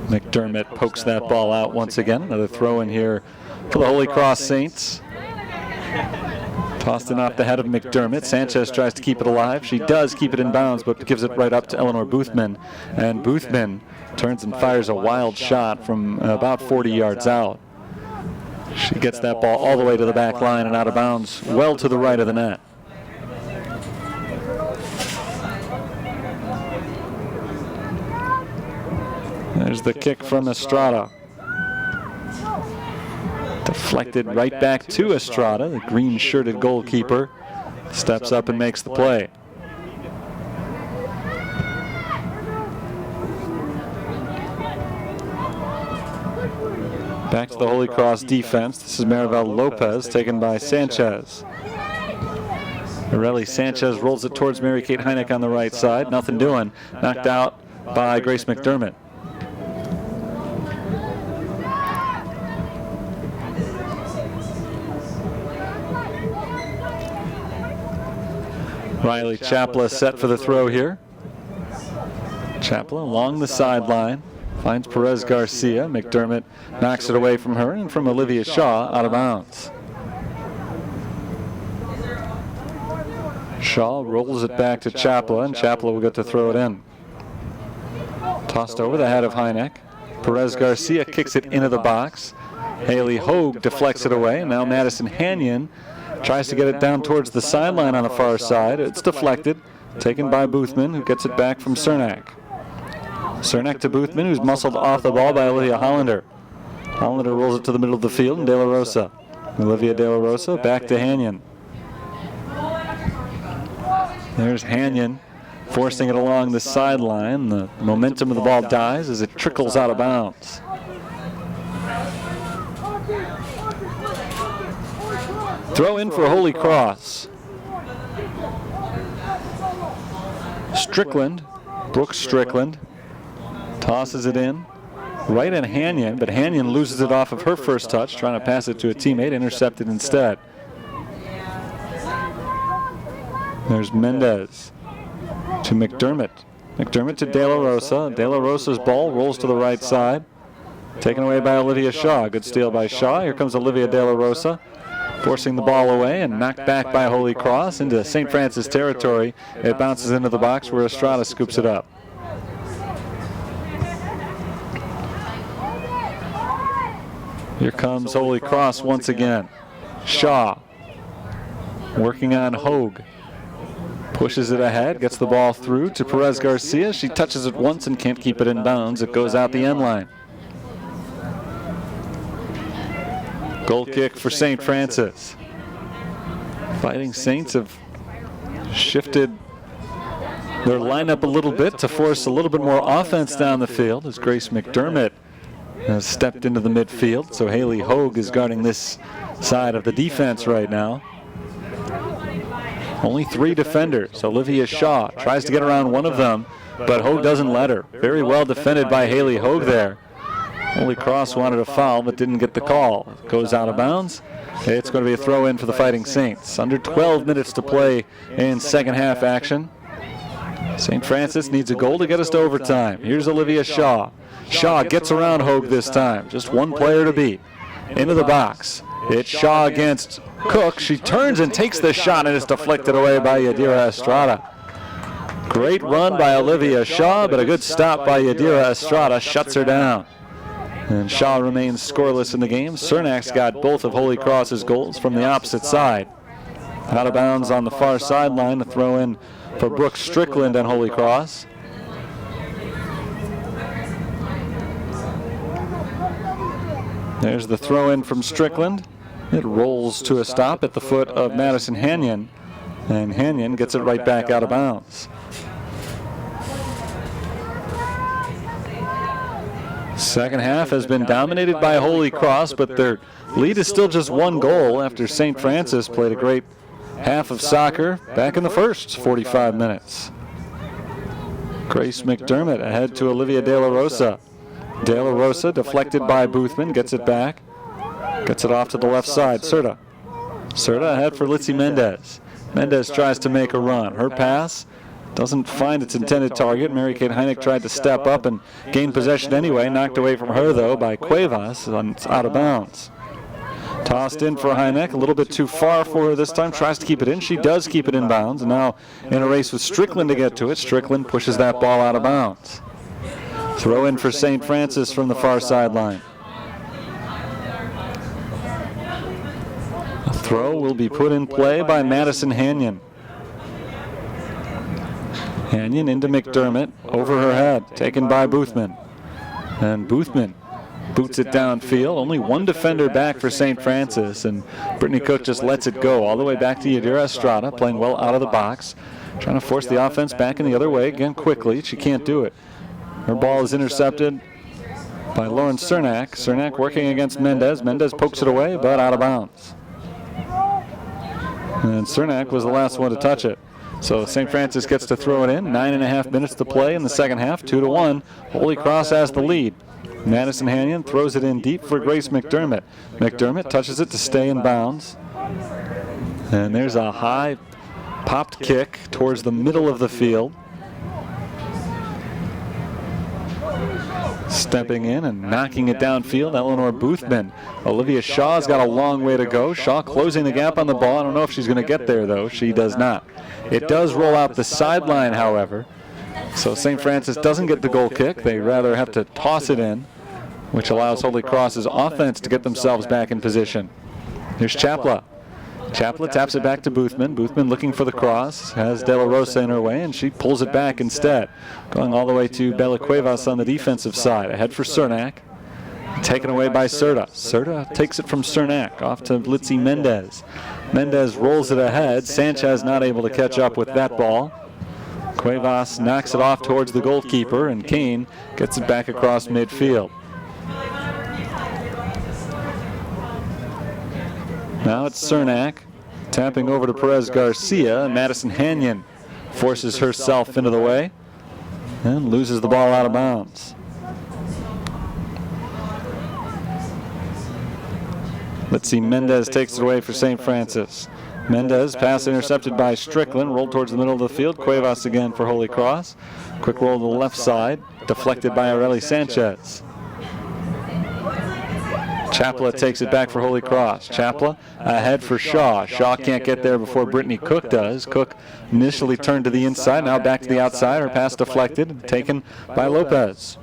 Speaker 1: McDermott pokes that ball out once again. Another throw in here for the Holy Cross Saints. Tossed in off the head of McDermott. Sanchez tries to keep it alive. She does keep it in bounds, but gives it right up to Eleanor Boothman. And Boothman turns and fires a wild shot from about 40 yards out. She gets that ball all the way to the back line and out of bounds, well to the right of the net. There's the kick from Estrada. Deflected right back to Estrada. The green-shirted goalkeeper steps up and makes the play. Back to the Holy Cross defense. This is Maribel Lopez, taken by Sanchez. Aureli Sanchez rolls it towards Mary-Kate Heineck on the right side. Nothing doing. Knocked out by Grace McDermott. Riley Chapla set for the throw here. Chapla along the sideline. Finds Perez Garcia. McDermott knocks it away from her and from Olivia Shaw out of bounds. Shaw rolls it back to Chapla, and Chapla will get to throw it in. Tossed over the head of Heineck. Perez Garcia kicks it into the box. Haley Hogue deflects it away, and now Madison Hanyon tries to get it down towards the sideline on the far side. It's deflected, taken by Boothman, who gets it back from Cernak. Cernak to Boothman, who's muscled off the ball by Olivia Hollander. Hollander rolls it to the middle of the field, and De La Rosa. Olivia De La Rosa back to Hanyon. There's Hanyon forcing it along the sideline. The momentum of the ball dies as it trickles out of bounds. Throw in for Holy Cross. Strickland, Brooke Strickland, tosses it in. Right at Hanyon, but Hanyon loses it off of her first touch, trying to pass it to a teammate, intercepted instead. There's Mendez to McDermott. McDermott to De La Rosa. De La Rosa's ball rolls to the right side. Taken away by Olivia Shaw. Good steal by Shaw. Here comes Olivia De La Rosa, forcing the ball away and knocked back by Holy Cross into St. Francis territory. It bounces into the box where Estrada scoops it up. Here comes Holy Cross once again. Shaw working on Hogue. Pushes it ahead, gets the ball through to Perez Garcia. She touches it once and can't keep it in bounds. It goes out the end line. Goal kick for St. Francis. Fighting Saints have shifted their lineup a little bit to force a little bit more offense down the field as Grace McDermott has stepped into the midfield. So Haley Hogue is guarding this side of the defense right now. Only 3 defenders. Olivia Shaw tries to get around one of them, but Hogue doesn't let her. Very well defended by Haley Hogue there. Holy Cross wanted a foul but didn't get the call. It goes out of bounds. It's going to be a throw in for the Fighting Saints. Under 12 minutes to play in second half action. St. Francis needs a goal to get us to overtime. Here's Olivia Shaw. Shaw gets around Hogue this time. Just one player to beat. Into the box. It's Shaw against Cook. She turns and takes the shot, and it's deflected away by Yadira Estrada. Great run by Olivia Shaw, but a good stop by Yadira Estrada shuts her down. And Shaw remains scoreless in the game. Cernak's got both of Holy Cross's goals from the opposite side. Out of bounds on the far sideline, to throw in for Brooke Strickland and Holy Cross. There's the throw in from Strickland. It rolls to a stop at the foot of Madison Hanyon. And Hanyon gets it right back out of bounds. Second half has been dominated by Holy Cross, but their lead is still just one goal after St. Francis played a great half of soccer back in the first 45 minutes. Grace McDermott ahead to Olivia De La Rosa. De La Rosa deflected by Boothman, gets it back. Gets it off to the left side, Serta. Serta ahead for Litzy Mendez. Mendez tries to make a run. Her pass doesn't find its intended target. Mary-Kate Heineck tried to step up and gain possession anyway. Knocked away from her, though, by Cuevas, out of bounds. Tossed in for Heineck, a little bit too far for her this time. Tries to keep it in. She does keep it in bounds. And now in a race with Strickland to get to it. Strickland pushes that ball out of bounds. Throw in for St. Francis from the far sideline. A throw will be put in play by Madison Hanyon. Hanyon into McDermott, over her head, taken by Boothman. And Boothman boots it downfield. Only one defender back for St. Francis, and Brittany Cook just lets it go all the way back to Yadira Estrada, playing well out of the box, trying to force the offense back in the other way again quickly. She can't do it. Her ball is intercepted by Lauren Cernak. Cernak working against Mendez. Mendez pokes it away, but out of bounds. And Cernak was the last one to touch it. So St. Francis gets to throw it in. 9.5 minutes to play in the second half. 2-1. Holy Cross has the lead. Madison Hanyon throws it in deep for Grace McDermott. McDermott touches it to stay in bounds. And there's a high popped kick towards the middle of the field. Stepping in and knocking it downfield, Eleanor Boothman. Olivia Shaw's got a long way to go. Shaw closing the gap on the ball. I don't know if she's going to get there, though. She does not. It does roll out the sideline, however. So St. Francis doesn't get the goal kick. They rather have to toss it in, which allows Holy Cross's offense to get themselves back in position. Here's Chapla. Chapla taps it back to Boothman. Boothman looking for the cross. Has De La Rosa in her way, and she pulls it back instead. Going all the way to Bella Cuevas on the defensive side. Ahead for Cernak. Taken away by Serta. Serta takes it from Cernak off to Litzy Mendez. Mendez rolls it ahead. Sanchez not able to catch up with that ball. Cuevas knocks it off towards the goalkeeper, and Kane gets it back across midfield. Now it's Cernak tapping over to Perez Garcia, and Madison Hanyon forces herself into the way and loses the ball out of bounds. Litzy Mendez takes it away for St. Francis. Mendez, pass intercepted by Strickland, rolled towards the middle of the field. Cuevas again for Holy Cross. Quick roll to the left side, deflected by Aurelie Sanchez. Chapla takes it back for Holy Cross. Chapla ahead for Shaw. Shaw can't get there before Brittany Cook does. Cook initially turned to the inside, now back to the outside. Her pass deflected, taken by Lopez.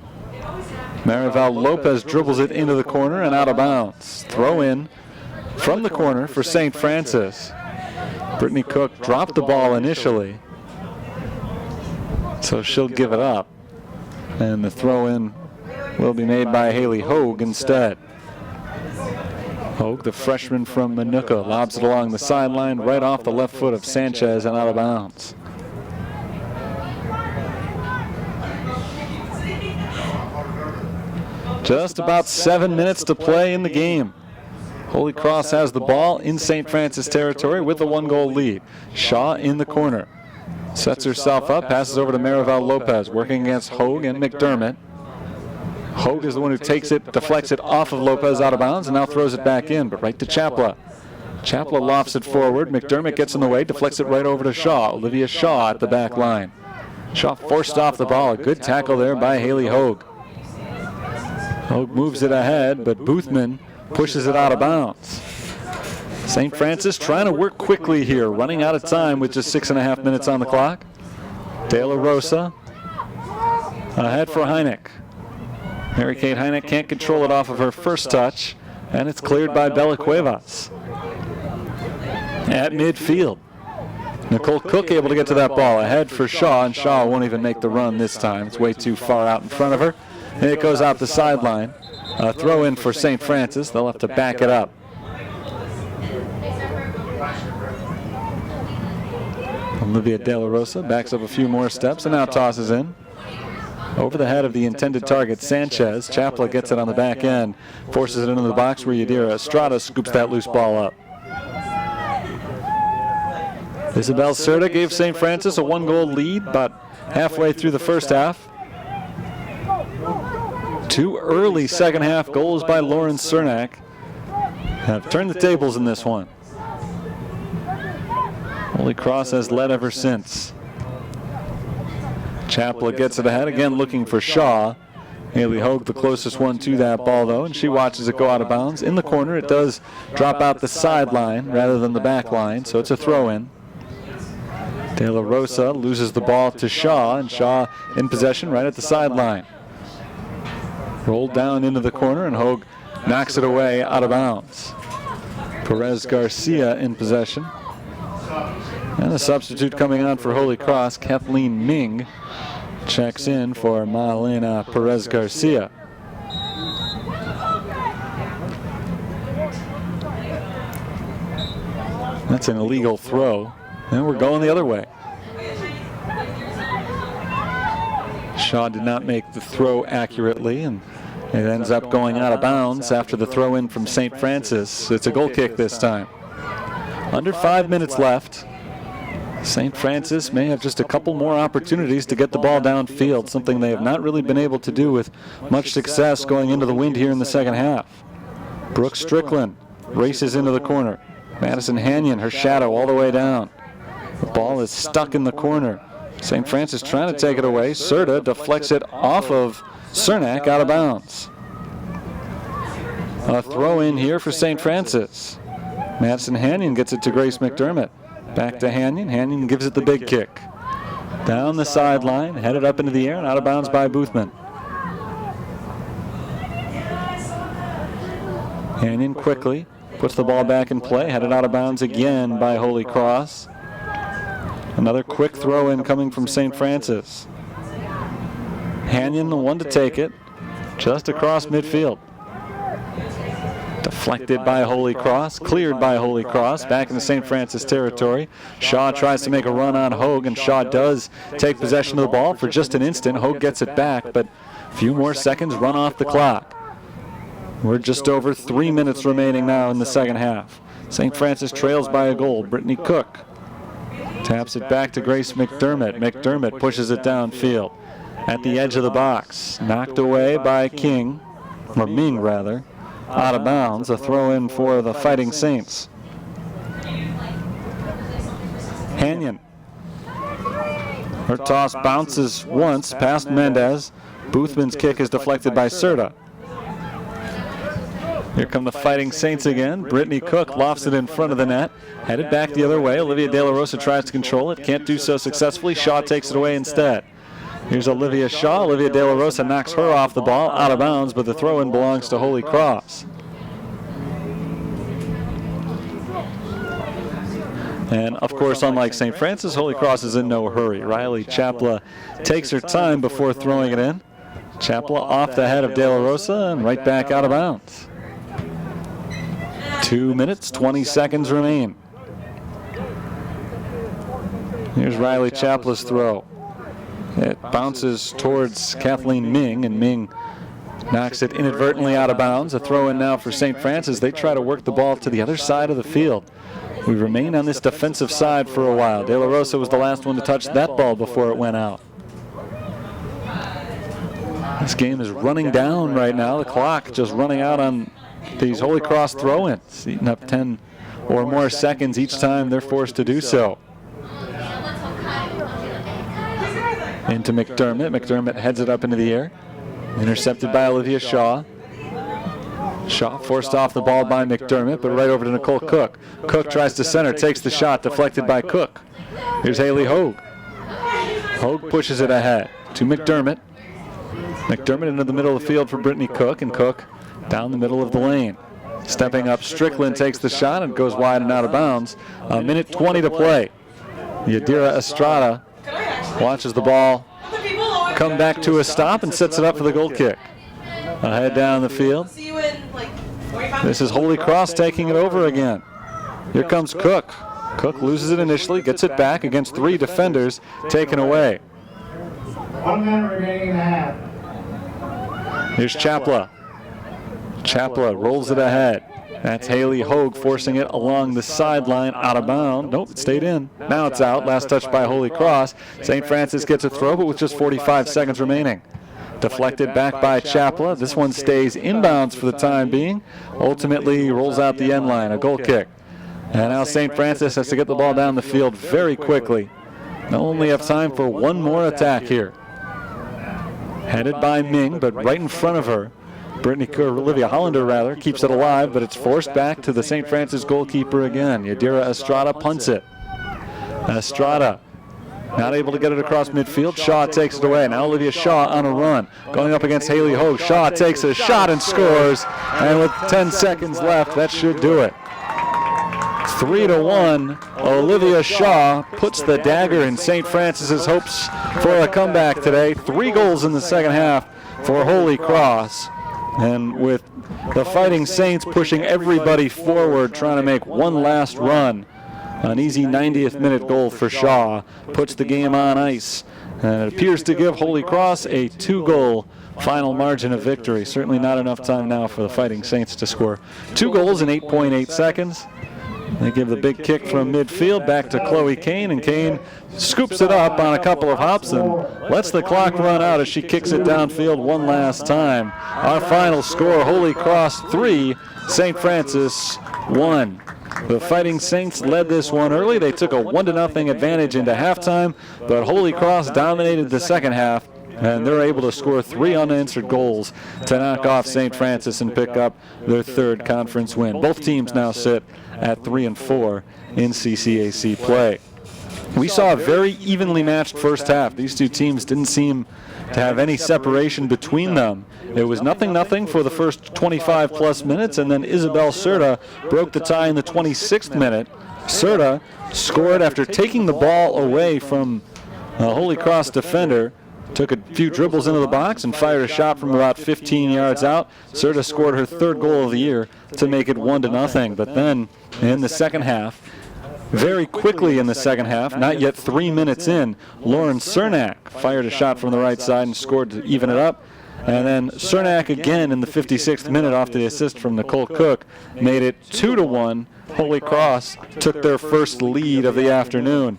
Speaker 1: Marival Lopez dribbles it into the corner and out of bounds. Throw in from the corner for St. Francis. Brittany Cook dropped the ball initially, so she'll give it up. And the throw in will be made by Haley Hogue instead. Hogue, the freshman from Manuka, lobs it along the sideline right off the left foot of Sanchez and out of bounds. Just about 7 minutes to play in the game. Holy Cross has the ball in St. Francis territory with a 1-goal lead. Shaw in the corner. Sets herself up, passes over to Marival Lopez, working against Hogue and McDermott. Hogue is the one who takes it, deflects it off of Lopez out of bounds, and now throws it back in, but right to Chapla. Chapla lofts it forward. McDermott gets in the way, deflects it right over to Shaw. Olivia Shaw at the back line. Shaw forced off the ball. A good tackle there by Haley Hogue. Hogue moves it ahead, but Boothman pushes it out of bounds. St. Francis trying to work quickly here, running out of time with just 6.5 minutes on the clock. De La Rosa ahead for Heineck. Mary-Kate Heineck can't control it off of her first touch, and it's cleared by Bella Cuevas. At midfield, Nicole Cook able to get to that ball. Ahead for Shaw, and Shaw won't even make the run this time. It's way too far out in front of her, and it goes out the sideline. A throw in for St. Francis. They'll have to back it up. Olivia De La Rosa backs up a few more steps and now tosses in. Over the head of the intended target, Sanchez. Chapla gets it on the back end, forces it into the box where Yadira Estrada scoops that loose ball up. Isabel Cerda gave St. Francis a 1-goal lead about halfway through the first half. 2 early second half goals by Lauren Cernak have turned the tables in this one. Holy Cross has led ever since. Chapla gets it ahead, again looking for Shaw. Haley Hogue the closest one to that ball though, and she watches it go out of bounds. In the corner, it does drop out the sideline rather than the back line, so it's a throw-in. De La Rosa loses the ball to Shaw, and Shaw in possession right at the sideline. Rolled down into the corner, and Hogue knocks it away out of bounds. Perez Garcia in possession. And a substitute coming on for Holy Cross, Kathleen Ming, checks in for Malena Perez Garcia. That's an illegal throw, and we're going the other way. Shaw did not make the throw accurately, and it ends up going out of bounds after the throw in from St. Francis. It's a goal kick this time. Under 5 minutes left. St. Francis may have just a couple more opportunities to get the ball downfield, something they have not really been able to do with much success going into the wind here in the second half. Brooke Strickland races into the corner. Madison Hanyon, her shadow all the way down. The ball is stuck in the corner. St. Francis trying to take it away. Cerda deflects it off of Cernak out of bounds. A throw in here for St. Francis. Madison Hanyon gets it to Grace McDermott. Back to Hanyon. Hanyon gives it the big kick. Down the sideline, headed up into the air and out of bounds by Boothman. Hanyon quickly puts the ball back in play, headed out of bounds again by Holy Cross. Another quick throw in coming from St. Francis. Hanyon the one to take it, just across midfield. Deflected by Holy Cross, cleared by Holy Cross, back into St. Francis territory. Shaw tries to make a run on Hogue, and Shaw does take possession of the ball for just an instant. Hogue gets it back, but a few more seconds run off the clock. We're just over 3 minutes remaining now in the second half. St. Francis trails by a goal. Brittany Cook taps it back to Grace McDermott. McDermott pushes it downfield at the edge of the box. Knocked away by King, or Ming rather. Out of bounds, a throw in for the Fighting Saints. Hanyon. Her toss bounces once past Mendez. Boothman's kick is deflected by Cerda. Here come the Fighting Saints again. Brittany Cook lofts it in front of the net. Headed back the other way. Olivia De La Rosa tries to control it. Can't do so successfully. Shaw takes it away instead. Here's Olivia Shaw. Olivia De La Rosa knocks her off the ball, out of bounds, but the throw-in belongs to Holy Cross. And, of course, unlike St. Francis, Holy Cross is in no hurry. Riley Chapla takes her time before throwing it in. Chapla off the head of De La Rosa and right back out of bounds. 2 minutes, 20 seconds remain. Here's Riley Chapla's throw. It bounces towards Kathleen Ming, and Ming knocks it inadvertently out of bounds. A throw in now for St. Francis. They try to work the ball to the other side of the field. We remain on this defensive side for a while. De La Rosa was the last one to touch that ball before it went out. This game is running down right now. The clock just running out on these Holy Cross throw-ins, eating up 10 or more seconds each time they're forced to do so. Into McDermott. McDermott heads it up into the air. Intercepted by Olivia Shaw. Shaw forced off the ball by McDermott, but right over to Nicole Cook. Cook tries to center, takes the shot, deflected by Cook. Here's Haley Hogue. Hogue pushes it ahead to McDermott. McDermott into the middle of the field for Brittany Cook, and Cook down the middle of the lane. Stepping up, Strickland takes the shot and goes wide and out of bounds. A minute 20 to play. Yadira Estrada watches the ball come back to a stop and sets it up for the goal kick. Ahead down the field. This is Holy Cross taking it over again. Here comes Cook. Cook loses it initially, gets it back against 3 defenders, taken away.
Speaker 2: 1 minute remaining in the half.
Speaker 1: Here's Chapla. Chapla rolls it ahead. That's Haley Hogue forcing it along the sideline, out of bounds. Nope, it stayed in. Now it's out. Last touch by Holy Cross. St. Francis gets a throw, but with just 45 seconds remaining. Deflected back by Chapla. This one stays inbounds for the time being. Ultimately rolls out the end line, a goal kick. And now St. Francis has to get the ball down the field very quickly. They'll only have time for one more attack here. Headed by Ming, but right in front of her. Olivia Hollander keeps it alive, but it's forced back to the St. Francis goalkeeper again. Yadira Estrada punts it. Estrada not able to get it across midfield. Shaw takes it away. Now Olivia Shaw on a run. Going up against Haley Hogue. Shaw takes a shot and scores. And with 10 seconds left, that should do it. 3-1. Olivia Shaw puts the dagger in St. Francis's hopes for a comeback today. 3 goals in the second half for Holy Cross. And with the Fighting Saints pushing everybody forward, trying to make one last run. An easy 90th minute goal for Shaw puts the game on ice. And it appears to give Holy Cross a 2-goal final margin of victory. Certainly not enough time now for the Fighting Saints to score 2 goals in 8.8 seconds. They give the big kick from midfield back to Chloe Kane, and Kane scoops it up on a couple of hops and lets the clock run out as she kicks it downfield one last time. Our final score, Holy Cross 3, St. Francis 1. The Fighting Saints led this one early. They took a 1-0 advantage into halftime, but Holy Cross dominated the second half, and they're able to score 3 unanswered goals to knock off St. Francis and pick up their 3rd conference win. Both teams now sit at 3-4 in CCAC play. We saw a very evenly matched first half. These two teams didn't seem to have any separation between them. It was 0-0 for the first 25-plus minutes, and then Isabel Serta broke the tie in the 26th minute. Serta scored after taking the ball away from a Holy Cross defender. Took a few dribbles into the box and fired a shot from about 15 yards out. Serta scored her 3rd goal of the year to make it 1-0. But then in the second half, very quickly in the second half, not yet 3 minutes in, Lauren Cernak fired a shot from the right side and scored to even it up. And then Cernak again in the 56th minute off the assist from Nicole Cook made it 2-1. Holy Cross took their first lead of the afternoon.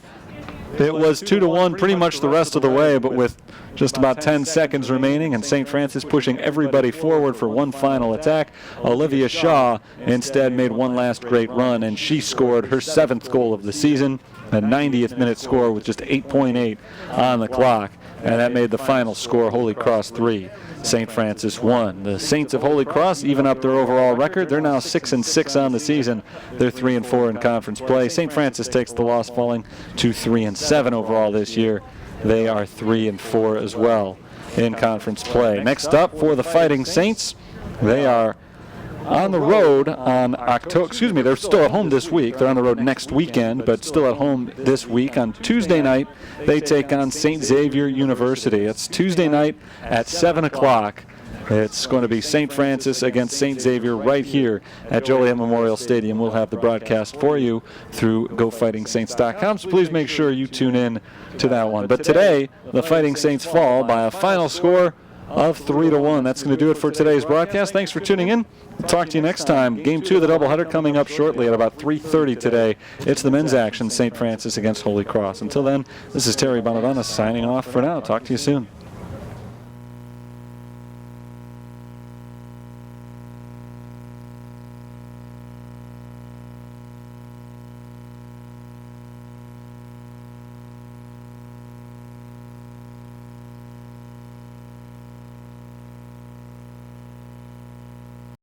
Speaker 1: It was 2-1 pretty much the rest of the way, but with just about 10 seconds remaining and St. Francis pushing everybody forward for one final attack, Olivia Shaw instead made one last great run, and she scored her 7th goal of the season, a 90th minute score with just 8.8 on the clock, and that made the final score Holy Cross 3, St. Francis 1. The Saints of Holy Cross even up their overall record. They're now 6-6 on the season. They're 3-4 in conference play. St. Francis takes the loss, falling to 3-7 overall this year. They are 3-4 as well in conference play. Next up for the Fighting Saints, they are on the road on they're still at home this week. They're on the road next weekend, but still at home this week. On Tuesday night, they take on St. Xavier University. It's Tuesday night at 7 o'clock. It's going to be St. Francis against St. Xavier right here at Joliet Memorial Stadium. We'll have the broadcast for you through GoFightingSaints.com, so please make sure you tune in to that one. But today, the Fighting Saints fall by a final score of 3-1. That's going to do it for today's broadcast. Thanks for tuning in. We'll talk to you next time. Game 2 of the doubleheader coming up shortly at about 3:30 today. It's the men's action, St. Francis against Holy Cross. Until then, this is Terry Bonadonna signing off for now. Talk to you soon.